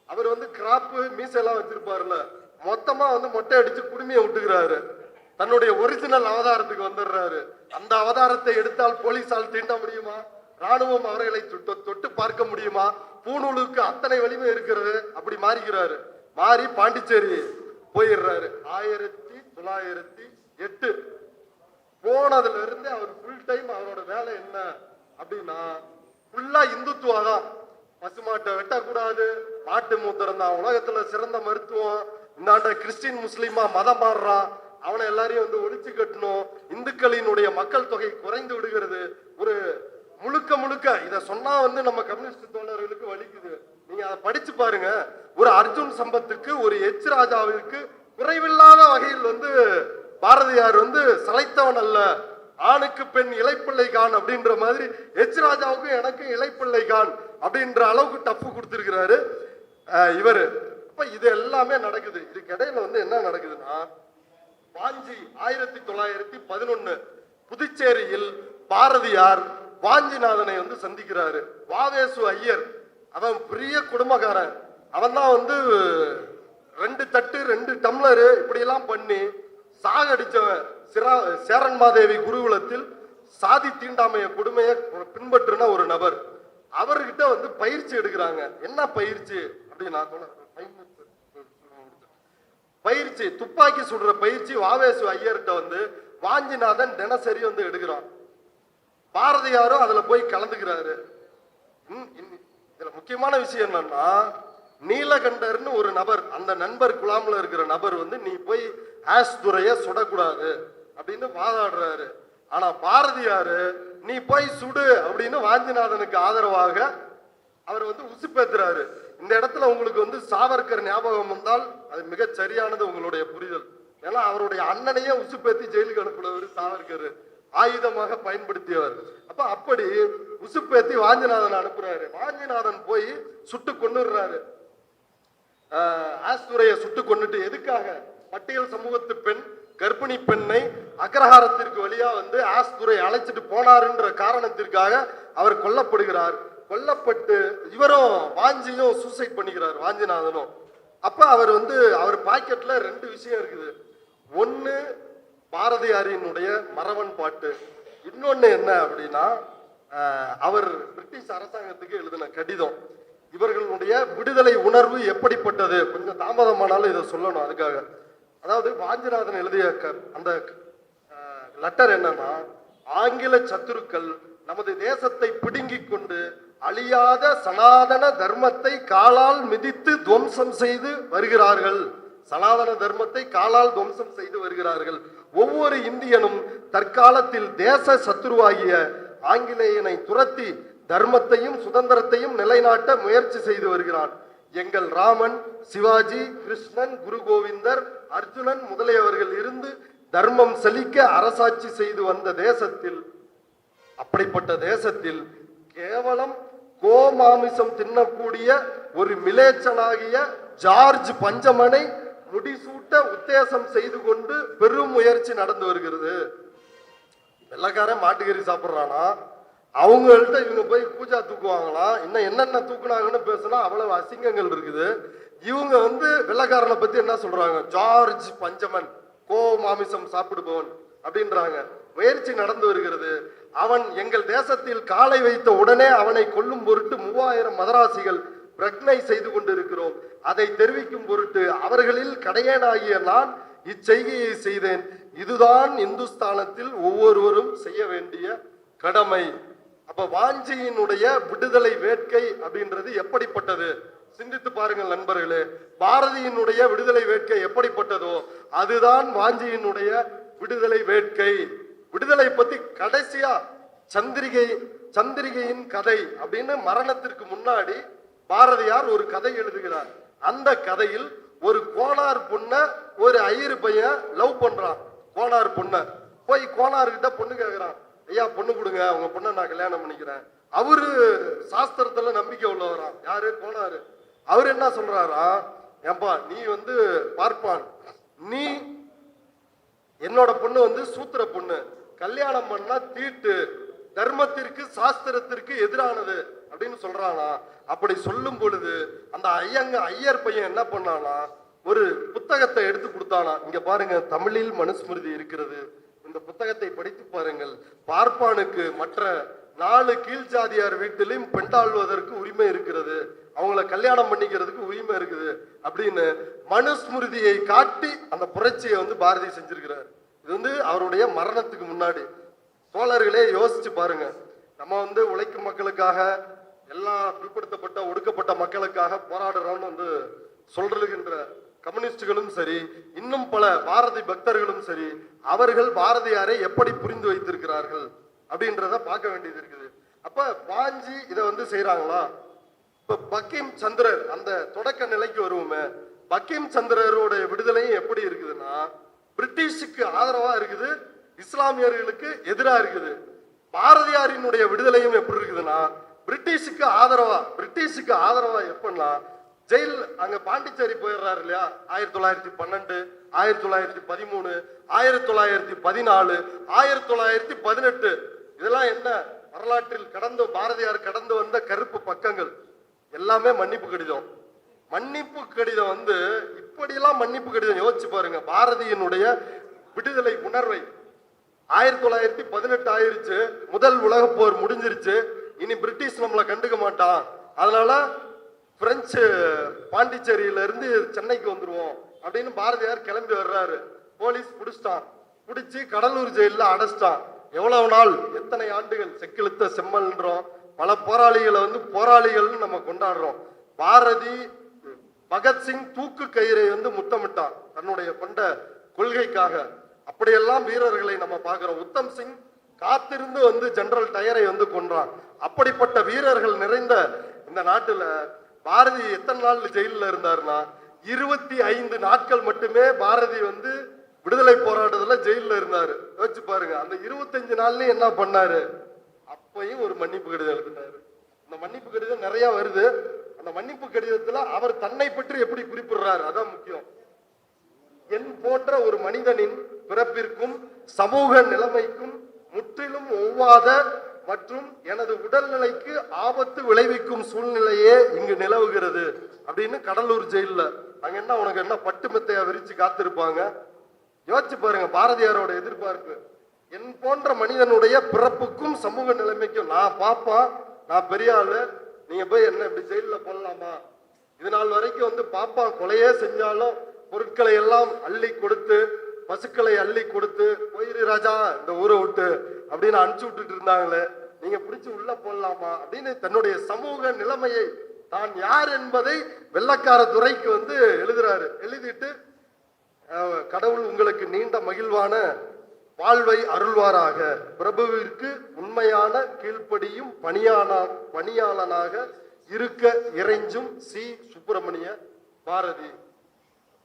அவர் வந்து கிராப்பு மீசெல்லாம் வச்சிருப்பாருல்ல, மொத்தமா வந்து மொட்டை அடிச்சு குடுமையை விட்டுக்கிறாரு. தன்னுடைய ஒரிஜினல் அவதாரத்துக்கு வந்துடுறாரு. அந்த அவதாரத்தை எடுத்தால் போலீஸால் தீண்ட முடியுமா? ராணுவம் அவர்களை தொட்டு பார்க்க முடியுமா? பூணூலுக்கு அத்தனை வலிமை இருக்கிறது. அப்படி மாறிக்கிறாரு. மாறி பாண்டிச்சேரி போயிடுறாரு. 1908 போனதுல இருந்து அவர் ஃபுல் டைம் அவரோட வேலை என்ன அப்படின்னா ஃபுல்லா இந்துத்துவா தான். பசுமாட்டை வெட்டக்கூடாது, மாட்டு மூத்திரம் தான் உலகத்துல சிறந்த மருத்துவம். இந்தாண்ட கிறிஸ்டின் முஸ்லீமா மதம் மாறுறான், அவனை எல்லாரையும் வந்து ஒழிச்சு கட்டணும். இந்துக்களினுடைய மக்கள் தொகை குறைந்து விடுகிறது. ஒரு முழுக்க இத சொன்னா வந்து நம்ம கம்யூனிஸ்ட் தோழர்களுக்கு வலிக்குது. நீங்க அதை படிச்சு பாருங்க. ஒரு அர்ஜுன் சம்பத்துக்கு, ஒரு எச் ராஜாவிற்கு குறைவில்லாத வகையில் வந்து பாரதியார் வந்து சளைத்தவன் அல்ல, ஆணுக்கு பெண் இளைப்பிள்ளை கான் அப்படின்ற மாதிரி எச் ராஜாவுக்கும் எனக்கு இளைப்பிள்ளை கான் அப்படின்ற அளவுக்கு டப்பு கொடுத்திருக்கிறாரு இவரு. அப்ப இது எல்லாமே நடக்குது. இதுக்கு இடையில வந்து என்ன நடக்குதுன்னா, வாஞ்சி 1911 புதுச்சேரியில் பாரதியார் வாஞ்சிநாதனை வந்து சந்திக்கிறாரு. வாவேசு ஐயர் அவன் பெரிய குடும்பக்காரன். அவன் தான் வந்து 2 தட்டு 2 டம்ளரு இப்படி எல்லாம் பண்ணி சாகடிச்சவன். சேரன்மாதேவி குருகுலத்தில் சாதி தீண்டாமைய கொடுமையை பின்பற்றுன ஒரு நபர். அவர்கிட்ட வந்து பயிற்சி எடுக்கிறாங்க. என்ன பயிற்சி அப்படின்னா, பயிற்சி துப்பாக்கி சுடுற பயிற்சி வாவேசு ஐயர்கிட்ட வந்து வாஞ்சிநாதன் தினசரி வந்து எடுக்கிறான். பாரதியாரும் அதுல போய் கலந்துக்கிறாரு. இதுல முக்கியமான விஷயம் என்னன்னா, நீலகண்டர்னு ஒரு நபர், அந்த நண்பர் குழாம்ல இருக்கிற நபர் வந்து நீ போய் ஆஸ் துரைய சுடக்கூடாது அப்படின்னு வாதாடுறாரு. ஆனா பாரதியாரு நீ போய் சுடு அப்படின்னு வாஞ்சிநாதனுக்கு ஆதரவாக அவர் வந்து உசுப்பேத்துறாரு. இந்த இடத்துல உங்களுக்கு வந்து சாவர்கர் ஞாபகம் வந்தால் அது மிக சரியானது உங்களுடைய புரிதல். ஏன்னா அவருடைய அண்ணனையே உசுப்பேத்தி ஜெயிலுக்கு அனுப்புனவர் சாவர்கர், ஆயுதமாக பயன்படுத்தியவர். அப்படி உசுப்பேத்தி வாஞ்சிநாதன் அனுப்புறாரு. வாஞ்சிநாதன் போய் சுட்டு கொண்டுறாரு. ஆஸ்துரையை சுட்டு கொண்டுட்டு எதுக்காக? பட்டியல் சமூகத்து பெண், கர்ப்பிணி பெண்ணை அக்ரஹாரத்திற்கு வழியா வந்து ஆஸ்துரை அழைச்சிட்டு போனாருன்ற காரணத்திற்காக அவர் கொல்லப்படுகிறார். கொல்லப்பட்டு இவரும் வாஞ்சியும் சூசைட் பண்ணிக்கிறார், வாஞ்சிநாதனும். அப்ப அவர் வந்து அவர் பாக்கெட்ல ரெண்டு விஷயம் இருக்குது. ஒன்னு பாரதியாரினுடைய மறவன் பாட்டு, இன்னொன்னு என்ன அப்படின்னா அவர் பிரிட்டிஷ் அரசாங்கத்துக்கு எழுதின கடிதம். இவர்களுடைய விடுதலை உணர்வு எப்படிப்பட்டது, கொஞ்சம் தாமதமானாலும் இதை சொல்லணும் அதுக்காக. அதாவது வாஞ்சிநாதன் எழுதிய அந்த லெட்டர் என்னன்னா, ஆங்கில சத்துருக்கள் நமது தேசத்தை பிடுங்கிக் கொண்டு அழியாத சனாதன தர்மத்தை காலால் மிதித்து துவம்சம் செய்து வருகிறார்கள். சனாதன தர்மத்தை காலால் துவம்சம் செய்து வருகிறார்கள். ஒவ்வொரு இந்தியனும் தற்காலத்தில் தேச சத்துருவாகிய ஆங்கிலேயனை துரத்தி தர்மத்தையும் சுதந்திரத்தையும் நிலைநாட்ட முயற்சி செய்து வருகிறான். எங்கள் ராமன், சிவாஜி, கிருஷ்ணன், குரு கோவிந்தர், அர்ஜுனன் முதலியவர்கள் இருந்து தர்மம் செழிக்க அரசாட்சி செய்து வந்த தேசத்தில், அப்படிப்பட்ட தேசத்தில் கேவலம் கோமாமிசம் தின்னக்கூடிய ஒரு மிலேச்சனாகிய ஜார்ஜ் பஞ்சமனை முடிசூட்ட உத்தேசம் செய்து கொண்டு பெரும் முயற்சி நடந்து வருகிறது. வெள்ளக்காரன் மாட்டுக்கறி சாப்பிட்றானா, அவங்கள்ட்ட இவங்க போய் பூஜா தூக்குவாங்களாம். இன்னும் என்னென்ன தூக்குனாங்கன்னு பேசினா அவ்வளவு அசிங்கங்கள் இருக்குது. இவங்க வந்து வெள்ளக்காரனை பத்தி என்ன சொல்றாங்க, ஜார்ஜ் பஞ்சமன் கோ மாமிசம் சாப்பிடுபவன் அப்படின்றாங்க. முயற்சி நடந்து வருகிறது. அவன் எங்கள் தேசத்தில் காலை வைத்த உடனே அவனை கொல்லும் பொருட்டு 3000 மதராசிகள் பிரக்னை செய்து கொண்டிருக்கிறோம். அதை தெரிவிக்கும் பொருட்டு அவர்களில் கடையனாகிய நான் இச்செய்கையை செய்தேன். இதுதான் இந்துஸ்தானத்தில் ஒவ்வொருவரும் செய்ய வேண்டிய கடமை. அப்ப வாஞ்சியினுடைய விடுதலை வேட்கை அப்படின்றது எப்படிப்பட்டது சிந்தித்து பாருங்கள் நண்பர்களே. பாரதியினுடைய விடுதலை வேட்கை எப்படிப்பட்டதோ அதுதான் வாஞ்சியினுடைய விடுதலை வேட்கை. விடுதலை பத்தி கடைசியா சந்திரிகையின் கதை அப்படின்னு மரணத்திற்கு முன்னாடி பாரதியார் ஒரு கதை எழுதுகிறார். அந்த கதையில் ஒரு கோனார் பொண்ண ஒரு ஐயரு பையன் லவ் பண்றான். கோனார் பொண்ண போய் கோனார்கிட்ட பொண்ணு கேட்கிறான், ஐயா பொண்ணு கொடுங்க, உங்க பொண்ணை நான் கல்யாணம் பண்ணிக்கிறேன். அவரு சாஸ்திரத்துல நம்பிக்கை உள்ளவரா, யாரு கோனாரு. அவர் என்ன சொல்றாரா, ஏம்பா நீ வந்து பார்ப்பான், நீ என்னோட பொண்ணு வந்து சூத்திர பொண்ணு, கல்யாணம் பண்ணா தீட்டு, தர்மத்திற்கு சாஸ்திரத்திற்கு எதிரானது அப்படின்னு சொல்றானா. அப்படி சொல்லும் பொழுது அந்த ஐயர் பையன் என்ன பண்ணானா, ஒரு புத்தகத்தை எடுத்து கொடுத்தானா. இங்க பாருங்க, தமிழில் மனுஸ்மிருதி இருக்கிறது, இந்த புத்தகத்தை படித்து பாருங்கள். பார்ப்பானுக்கு மற்ற 4 கீழ்ஜாதியார் வீட்டிலையும் பெண்டாள்வதற்கு உரிமை இருக்கிறது, அவங்கள கல்யாணம் பண்ணிக்கிறதுக்கு உரிமை இருக்குது அப்படின்னு மனுஸ்மிருதியை காட்டி அந்த புரட்சியை வந்து பாரதி செஞ்சிருக்கிறார். இது வந்து அவருடைய மரணத்துக்கு முன்னாடி. தோழர்களே யோசிச்சு பாருங்க, நம்ம வந்து உழைக்கும் மக்களுக்காக, எல்லா பிற்படுத்தப்பட்ட ஒடுக்கப்பட்ட மக்களுக்காக போராடுறோம்னு வந்து சொல்றதுகின்ற கம்யூனிஸ்டுகளும் சரி, இன்னும் பல பாரதி பக்தர்களும் சரி, அவர்கள் பாரதியாரை எப்படி புரிந்து வைத்திருக்கிறார்கள் அப்படின்றத பார்க்க வேண்டியது இருக்குது. அப்ப வாஞ்சி இதை வந்து செய்யறாங்களா? இப்ப பக்கிம் சந்திரர், அந்த தொடக்க நிலைக்கு வருவோமே, பக்கிம் சந்திரரோட விடுதலையும் எப்படி இருக்குதுன்னா பிரிட்டிஷுக்கு ஆதரவா இருக்குது, இஸ்லாமியர்களுக்கு எதிராக இருக்குது. பாரதியாரினுடைய விடுதலையும் எப்படி இருக்குதுன்னா பிரிட்டிஷுக்கு ஆதரவா எப்படின்னா, ஜெயில் அங்க பாண்டிச்சேரி போயிடுறாரு இல்லையா, 1912, 1913, 1914, 1918, இதெல்லாம் என்ன வரலாற்றில் பாரதியார் கடந்து வந்த கருப்பு பக்கங்கள். எல்லாமே மன்னிப்பு கடிதம். மன்னிப்பு கடிதம் வந்து இப்படியெல்லாம் மன்னிப்பு கடிதம் யோசிச்சு பாருங்க. பாரதியினுடைய விடுதலை உணர்வை 1918 ஆயிருச்சு, முதல் உலக போர் முடிஞ்சிருச்சு, இனி பிரிட்டிஷ் நம்மளை கண்டுக்க மாட்டான், அதனால பிரெஞ்சு பாண்டிச்சேரியில இருந்து சென்னைக்கு வந்துருவோம் அப்படின்னு பாரதியார் கிளம்பி வர்றாரு. போலீஸ் பிடிச்சி கடலூர் ஜெயில அடைச்சிட்டான். எவ்வளவு நாள், எத்தனை ஆண்டுகள், செக்கிழுத்த செம்மல்ன்றோம், பல போராளிகளை வந்து போராளிகள்னு நம்ம கொண்டாடுறோம். பாரதி பகத்சிங் தூக்கு கயிறை வந்து முத்தமிட்டான் தன்னுடைய கொண்ட கொள்கைக்காக. அப்படியெல்லாம் வீரர்களை நம்ம பார்க்கிறோம். உத்தம் சிங் காத்திருந்து வந்து ஜெனரல் டயரை வந்து கொன்றான். அப்படிப்பட்ட வீரர்கள் நிறைந்த இந்த நாட்டுல பாரதி எத்தனை நாள் ஜெயில இருந்தாருன்னா 25 நாட்கள் மட்டுமே பாரதி வந்து விடுதலை போராட்டத்துல ஜெயில இருந்தாரு. யோசிச்சு பாருங்க, அந்த 25 நாள்லயும் என்ன பண்ணாரு, அப்பையும் ஒரு மன்னிப்பு கடிதம் எழுதினாரு. அந்த மன்னிப்பு கடிதம் நிறைய வருது. அந்த மன்னிப்பு கடிதத்துல அவர் தன்னை பற்றி எப்படி குறிப்பிடுறாரு, அதான் முக்கியம். என் போன்ற ஒரு மனிதனின் பிறப்பிற்கும் சமூக நிலைமைக்கும் முற்றிலும் ஒவ்வாத மற்றும் எனது உடல்நிலைக்கு ஆபத்து விளைவிக்கும் சூழ்நிலையே இங்கு நிலவுகிறது அப்படின்னு கடலூர் ஜெயில அங்க என்ன உனக்கு என்ன பட்டு மெத்தையா விரிச்சு காத்திருப்பாங்க. யோசிச்சு பாருங்க பாரதியாரோட எதிர்பார்ப்பு. என் போன்ற மனிதனுடைய பிறப்புக்கும் சமூக நிலைமைக்கும் நான் பாப்பா, நான் பெரிய ஆளு, நீங்க போய் என்ன இப்படி ஜெயில போடலாமா? இது நாள் வரைக்கும் வந்து பாப்பா கொலையே செஞ்சாலும் பொருட்களை எல்லாம் அள்ளி கொடுத்து, பசுக்களை அள்ளி கொடுத்து, போயிரு ராஜா இந்த ஊரை விட்டு அப்படின்னு அனுப்பிச்சு விட்டுட்டு இருந்தாங்களே, நீங்க பிடிச்சு உள்ள போடலாமா அப்படின்னு தன்னுடைய சமூக நிலைமையை தான் யார் என்பதை வெள்ளக்கார துறைக்கு வந்து எழுதுறாரு. எழுதிட்டு கடவுள் உங்களுக்கு நீண்ட மகிழ்வான வாழ்வை அருள்வாராக, பிரபுவிற்கு உண்மையான கீழ்ப்படியும் பணியாளனாக இருக்க இறைஞ்சும் சி. சுப்பிரமணிய பாரதி.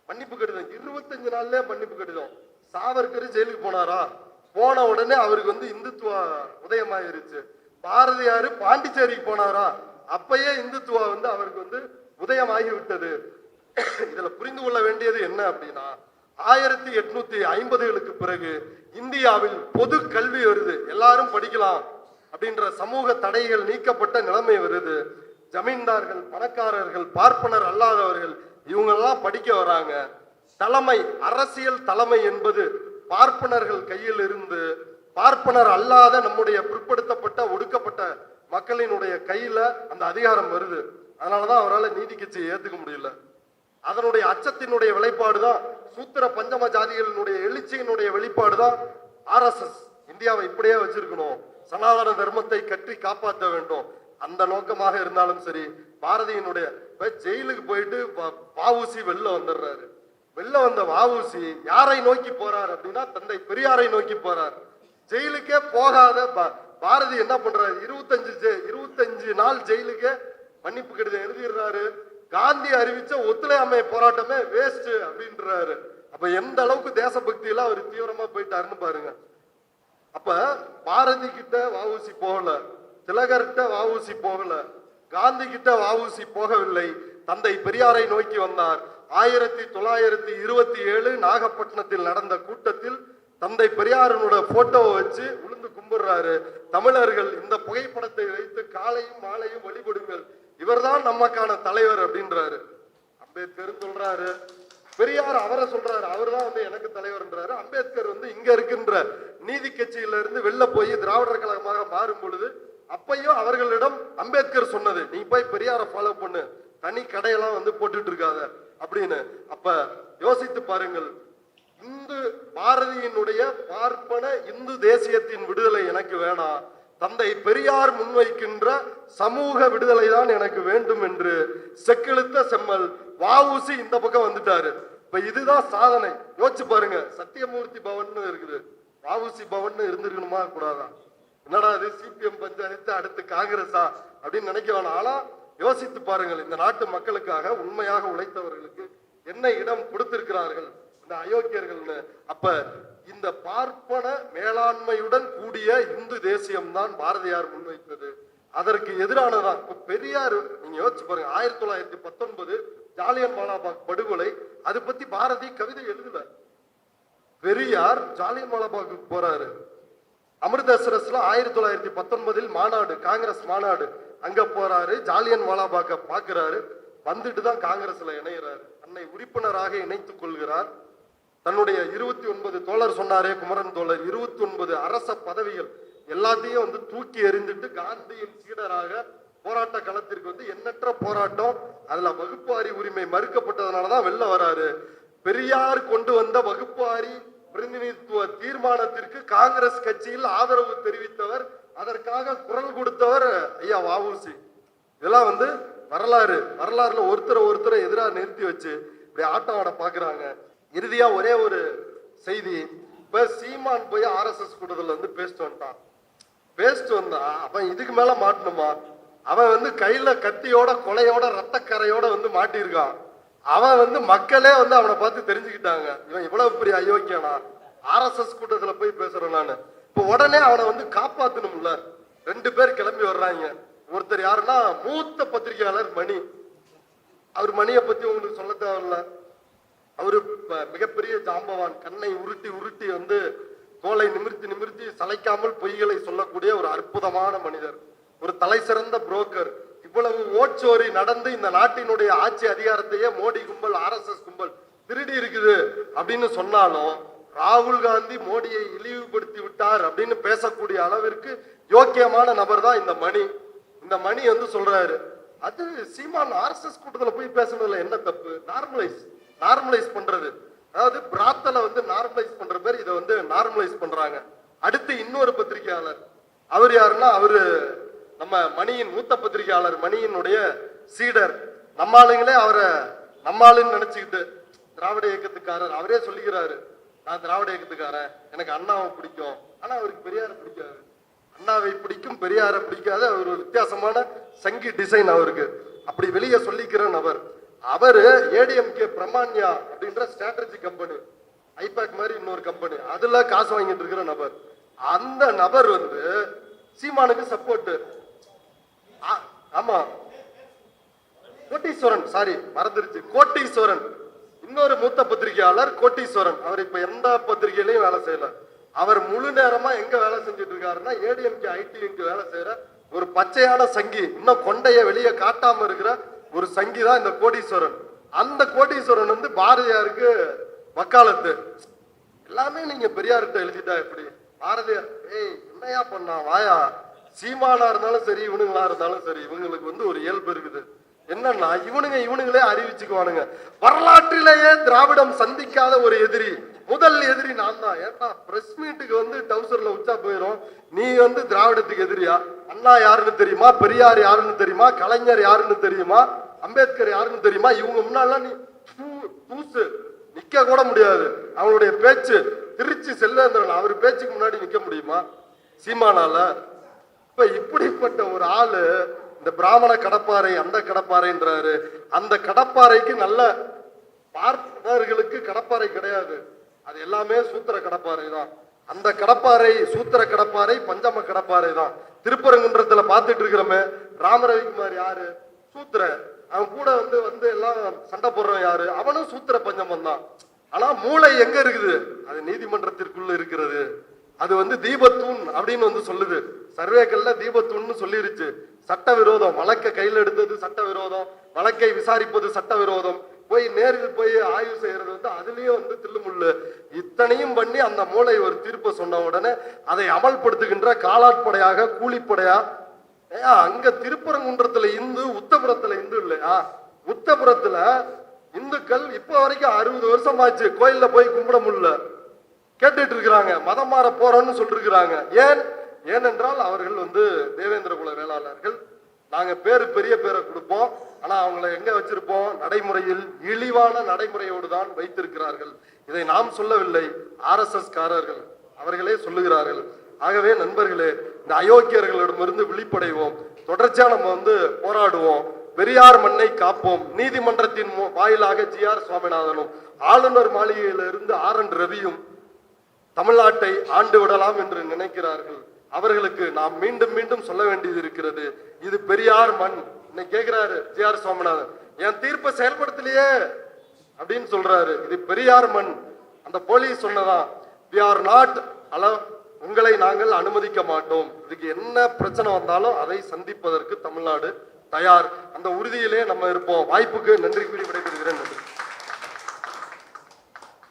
மன்னிப்பு கடிதம் 25 நாள்ல மன்னிப்பு கடிதம். சாவர்கர் ஜெயிலுக்கு போனாரா? போன உடனே அவருக்கு வந்து இந்துத்துவ உதயமாயிருச்சு. பாரதியாரு பாண்டிச்சேரிக்கு போனாரா? அப்பயே இந்துத்துவா வந்து அவருக்கு வந்து உதயமாகி விட்டது. இதுல புரிந்து கொள்ள வேண்டியது என்ன அப்படின்னா, 1850களுக்கு பிறகு இந்தியாவில் பொது கல்வி வருது, எல்லாரும் படிக்கலாம் அப்படின்ற சமூக தடைகள் நீக்கப்பட்ட நிலைமை வருது. ஜமீன்தார்கள், பணக்காரர்கள், பார்ப்பனர் அல்லாதவர்கள் இவங்கெல்லாம் படிக்க வராங்க. தலைமை, அரசியல் தலைமை என்பது பார்ப்பனர்கள் கையில் இருந்து பார்ப்பனர் அல்லாத நம்முடைய பிற்படுத்தப்பட்ட ஒடுக்கப்பட்ட மக்களினுடைய கையில அந்த அதிகாரம் வருது. அதனாலதான் அவரால் நீதி கட்சியை ஏத்துக்க முடியல. அதனுடைய அச்சத்தினுடைய வெளிப்பாடுதான் சூத்திர பஞ்சம ஜாதிகளினுடைய எழுச்சியினுடைய வெளிப்பாடுதான் RSS. இந்தியாவை இப்படியே வச்சிருக்கணும், சனாதன தர்மத்தை கட்டி காப்பாற்ற வேண்டும், அந்த நோக்கமாக இருந்தாலும் சரி. பாரதியினுடைய ஜெயிலுக்கு போயிட்டு வஉசி வெளில வந்துடுறாரு. வெளில வந்த வஉசி யாரை நோக்கி போறார் அப்படின்னா தந்தை பெரியாரை நோக்கி போறார். ஜெயிலுக்கே போகாத பாரதி என்ன பண்றாரு, 25 நாள் ஜெயிலுக்கே மன்னிப்பு கடிதம் எழுதிடுறாரு. காந்தி அறிவிச்ச ஒத்துழையாமை போராட்டமே வேஸ்ட் அப்படின்றாரு. அப்ப எந்த அளவுக்கு தேசபக்தி எல்லாம் அவர் தீவிரமா போயிட்டாருன்னு பாருங்க. அப்ப பாரதி கிட்ட வஉசி போகல, திலகர்கிட்ட வஉசி போகல, காந்தி கிட்ட வஉசி போகவில்லை, தந்தை பெரியாரை நோக்கி வந்தார். 1927 நாகப்பட்டினத்தில் நடந்த கூட்டத்தில் தந்தை பெரியாரனோட போட்டோவை வச்சு விழுந்து கும்பிடுறாரு. தமிழர்கள் இந்த புகைப்படத்தை வைத்து காலையும் மாலையும் வழிபடுங்கள், இவர்தான் நமக்கான தலைவர் அப்படின்றாரு. அம்பேத்கர் சொல்றாரு, பெரியார் அவரை சொல்றாரு, அவர்தான் வந்து எனக்கு தலைவர்ன்றாரு. அம்பேத்கர் வந்து இங்க இருக்கின்ற நீதி கட்சியில இருந்து வெளில போய் திராவிடர் கழகமாக மாறும் பொழுது அப்பையும் அவர்களிடம் அம்பேத்கர் சொன்னது, நீ போய் பெரியாரை ஃபாலோ பண்ணு, தனி கடையெல்லாம் வந்து போட்டுட்டு இருக்காத அப்படின்னு. அப்ப யோசித்து பாருங்கள், இந்து பாரதியினுடைய பார்ப்பன இந்து தேசியத்தின் விடுதலை எனக்கு வேணாம், தந்தை பெரியார் முன்வைக்கின்ற சமூக விடுதலை தான் எனக்கு வேண்டும் என்று செக்கெழுத்த செம்மல் வஉசி இந்த பக்கம் வந்துட்டாரு. இப்ப இதுதான் சாதனை. யோசிச்சு பாருங்க, சத்தியமூர்த்தி பவன் இருக்குது, வஉசி பவன் இருந்திருக்கணுமா கூடாதா? என்னடா அது சிபிஎம் பஞ்சாயத்து அடுத்து காங்கிரஸா அப்படின்னு நினைக்க வேணாம். ஆனா யோசித்து பாருங்கள், இந்த நாட்டு மக்களுக்காக உண்மையாக உழைத்தவர்களுக்கு என்ன இடம் கொடுத்திருக்கிறார்கள் இந்த அயோக்கியர்கள்னு. அப்ப இந்த பார்ப்பன மேலாண்மையுடன் கூடிய இந்து தேசியம் தான் பாரதியார் முன்வைத்தது. அதற்கு எதிரானதான் இப்ப பெரியார். நீங்க யோசிச்சு பாருங்க, 1919 ஜாலியன் வாலாபாக் படுகொலை, அது பத்தி பாரதி கவிதை எழுதல. பெரியார் ஜாலியன் வாலாபாக்கு போறாரு. அமிர்தசரஸ்ல 1919 மாநாடு, காங்கிரஸ் மாநாடு, அங்க போறாரு. ஜாலியன் வாலாபாக்க பாக்குறாரு. வந்துட்டு தான் காங்கிரஸ்ல இணைகிறாரு. அன்னை உறுப்பினராக இணைத்துக் கொள்கிறார். தன்னுடைய 29 தோழர் சொன்னாரே குமரன் தோழர், 29 அரச பதவிகள் எல்லாத்தையும் வந்து தூக்கி எறிந்துட்டு காந்தியின் சீடராக போராட்ட களத்திற்கு வந்து எண்ணற்ற போராட்டம், அதுல வகுப்பாரி உரிமை மறுக்கப்பட்டதுனாலதான் வெளில வராரு. பெரியார் கொண்டு வந்த வகுப்பாரி பிரதிநிதித்துவ தீர்மானத்திற்கு காங்கிரஸ் கட்சியில் ஆதரவு தெரிவித்தவர், அதற்காக குரல் கொடுத்தவர் ஐயா வஉசி. இதெல்லாம் வந்து வரலாறுல ஒருத்தரை எதிராக நிறுத்தி வச்சு இப்படி ஆட்டம் ஆட பாக்குறாங்க. இறுதியா ஒரே ஒரு செய்தி, இப்ப சீமான் போய் RSS கூட்டத்துல வந்து பேசிட்டு வந்துட்டான். பேசிட்டு வந்தா அவன் இதுக்கு மேல மாட்டணுமா? அவன் வந்து கையில கத்தியோட கொலையோட ரத்தக்கரையோட வந்து மாட்டிருக்கான். அவன் வந்து மக்களே வந்து அவனை பார்த்து தெரிஞ்சுக்கிட்டாங்க, இவன் இவ்வளவு பெரிய அயோக்கியனா, RSS கூட்டத்துல போய் பேசுறேன் நானு. இப்ப உடனே அவனை வந்து காப்பாத்தணும்ல. 2 பேர் கிளம்பி வர்றாங்க. ஒருத்தர் யாருன்னா மூத்த பத்திரிகையாளர் மணி. அவர் மணியை பத்தி உங்களுக்கு சொல்ல தேவையில்ல, அவரு மிகப்பெரிய ஜாம்பவான். கண்ணை உருட்டி வந்து தோலை நிமிர்த்தி சளைக்காமல் பொய்களை சொல்லக்கூடிய ஒரு அற்புதமான மனிதர், ஒரு தலை சிறந்த புரோக்கர். இவ்வளவு ஓட்சோரி நடந்து இந்த நாட்டினுடைய ஆட்சி அதிகாரத்தையே மோடி கும்பல், RSS கும்பல் திருடி இருக்குது அப்படின்னு சொன்னாலும் ராகுல் காந்தி மோடியை இழிவுபடுத்தி விட்டார் அப்படின்னு பேசக்கூடிய அளவிற்கு யோக்கியமான நபர் தான் இந்த மணி. இந்த மணி வந்து சொல்றாரு, அது சீமான் RSS கூட்டத்துல போய் பேசுனதுல என்ன தப்பு? நார்மலைஸ் பண்றது, அதாவது பிராத்தல வந்து நார்மலைஸ் பண்ற பேர் இதை வந்து நார்மலைஸ் பண்றாங்க. அடுத்து இன்னொரு பத்திரிகையாளர், அவர் யாருன்னா அவரு நம்ம மணியின் மூத்த பத்திரிகையாளர், மணியினுடைய சீடர். நம்ம ஆளுங்களே அவரை நம்மாளுன்னு நினைச்சுக்கிட்டு திராவிட இயக்கத்துக்காரர். அவரே சொல்லிக்கிறாரு, நான் திராவிட இயக்கத்துக்காரன், எனக்கு அண்ணாவை பிடிக்கும், ஆனா அவருக்கு பெரியாரை பிடிக்காது. அண்ணாவை பிடிக்கும், பெரியாரை பிடிக்காது. அவர் ஒரு வித்தியாசமான சங்கி டிசைன் அவருக்கு. அப்படி வெளியே சொல்லிக்கிற நபர் அவரு. ADMK பிரமான்யா அப்படின்ற ஸ்ட்ராட்டஜி கம்பெனி, ஐபேக் மாதிரி இன்னொரு கம்பெனி, அதுல காசு வாங்கிட்டு இருக்கிற நபர். அந்த நபர் வந்து சீமானுக்கு சப்போர்ட். ஆமா, கோட்டீஸ்வரன், சாரி மறந்துருச்சு, கோட்டீஸ்வரன். இன்னொரு மூத்த பத்திரிகையாளர் கோட்டீஸ்வரன். அவர் இப்ப எந்த பத்திரிகையிலையும் வேலை செய்யல. அவர் முழு நேரமா எங்க வேலை செஞ்சுட்டு இருக்காருன்னா ADMK IT வேலை செய்யற ஒரு பச்சையான சங்கி, இன்னும் கொண்டைய வெளியே காட்டாம இருக்கிற ஒரு சங்கி தான் இந்த கோடீஸ்வரன். அந்த கோடீஸ்வரன் வந்து பாரதியாருக்கு வக்காலத்து. எல்லாமே நீங்க பெரியார்கிட்ட எழுதிட்டா எப்படி? பாரதியார் என்னையா பண்ணா வாயா, சீமானா இருந்தாலும் சரி இவனுங்களா இருந்தாலும் சரி, இவங்களுக்கு வந்து ஒரு இயல்பு இருக்குது. என்னன்னா இவனுங்களே அறிவிச்சுக்குவானுங்க, வரலாற்றிலேயே திராவிடம் சந்திக்காத ஒரு எதிரி, முதல் எதிரி நான் தான். ஏன்னா பிரஸ் மீட்டுக்கு வந்து டவுசர்ல உச்சா போயிரும். நீ வந்து திராவிடத்துக்கு எதிரியா? அண்ணா யாருன்னு தெரியுமா? பெரியார் யாருன்னு தெரியுமா? கலைஞர் யாருன்னு தெரியுமா? அம்பேத்கர் யாருன்னு தெரியுமா? இவங்க முன்னாலாம் நீ தூசு நிக்க கூட முடியாது. அவங்களுடைய பேச்சு திருச்சி செல்வேந்திரன், அவர் பேச்சுக்கு முன்னாடி நிக்க முடியுமா சீமானால? இப்ப இப்படிப்பட்ட ஒரு ஆளு இந்த பிராமண கடப்பாறை, அந்த கடப்பாறைன்றாரு. அந்த கடப்பாறைக்கு நல்ல பார்ப்பனர்களுக்கு கடப்பாறை கிடையாது, அது எல்லாமே சூத்திர கடப்பாறை தான். அந்த கடப்பாறை சூத்திர கடப்பாறை, பஞ்சம கடப்பாறை தான். திருப்பரங்குன்றத்துல பார்த்துட்டு இருக்கிறோமே, ராமரவிக்குமார் யாரு? சூத்திர. அவன் கூட வந்து எல்லாம் சண்டை போடுறவன் யாரு? அவனும் சூத்திர பஞ்சமம் தான். ஆனா மூளை எங்க இருக்குது? அது நீதிமன்றத்திற்குள்ள இருக்கிறது. அது வந்து தீபத்தூண் அப்படின்னு வந்து சொல்லுது. சர்வேக்கள்ல தீபத்தூண்னு சொல்லிருச்சு. சட்ட விரோதம், வழக்கை கையில் எடுத்தது சட்ட விரோதம், வழக்கை விசாரிப்பது சட்ட விரோதம், போய் நேரில் போய் ஆய்வு செய்யறது வந்து அதுலயும் வந்து தில்லுமுள்ளு. இத்தனையும் பண்ணி அந்த மூளை ஒரு தீர்ப்பு சொன்ன உடனே அதை அமல்படுத்துகின்ற காலாட்படையாக, கூலிப்படையா. அங்க திருப்பரங்குன்றத்துல இந்து, உத்தபுரத்துல இந்து இல்லையா? உத்தபுரத்துல இந்துக்கள் இப்ப வரைக்கும் 60 வருஷம் ஆச்சு கோயில்ல போய் கும்பிட முடியல, கேட்டுட்டு இருக்கிறாங்க. மதம் மாற போறோம்னு சொல்லிருக்கிறாங்க. ஏனென்றால் அவர்கள் வந்து தேவேந்திர குல வேளாளர்கள். நாங்க பெரிய பேரை கொடுப்போம், ஆனா அவங்களை எங்க வச்சிருப்போம்? நடைமுறையில் இழிவான நடைமுறையோடு தான் வைத்திருக்கிறார்கள். இதை நாம் சொல்லவில்லை, RSS காரர்கள் அவர்களே சொல்லுகிறார்கள். ஆகவே நண்பர்களே, இந்த அயோக்கியர்களிடமிருந்து விழிப்படைவோம். தொடர்ச்சியா நம்ம வந்து போராடுவோம். பெரியார் மண்ணை காப்போம். நீதிமன்றத்தின் வாயிலாக GR சுவாமிநாதனும், ஆளுநர் மாளிகையிலிருந்து RN ரவியும் தமிழ்நாட்டை ஆண்டு விடலாம் என்று நினைக்கிறார்கள். அவர்களுக்கு நாம் மீண்டும் மீண்டும் சொல்ல வேண்டியது இருக்கிறது, இது பெரியார் மண். இன்னைக்கு கேட்கிறாரு GR சுவாமிநாதன், என் தீர்ப்பை செயல்படுத்தலையே அப்படின்னு சொல்றாரு. இது பெரியார் மண். அந்த போலீஸ் சொன்னதான், we are not allow, உங்களை நாங்கள் அனுமதிக்க மாட்டோம். இதுக்கு என்ன பிரச்சனை வந்தாலும் அதை சந்திப்பதற்கு தமிழ்நாடு தயார். அந்த உறுதியிலே நம்ம இருப்போம். வாய்ப்புக்கு நன்றி கூறி விடைபெறுகிறேன்.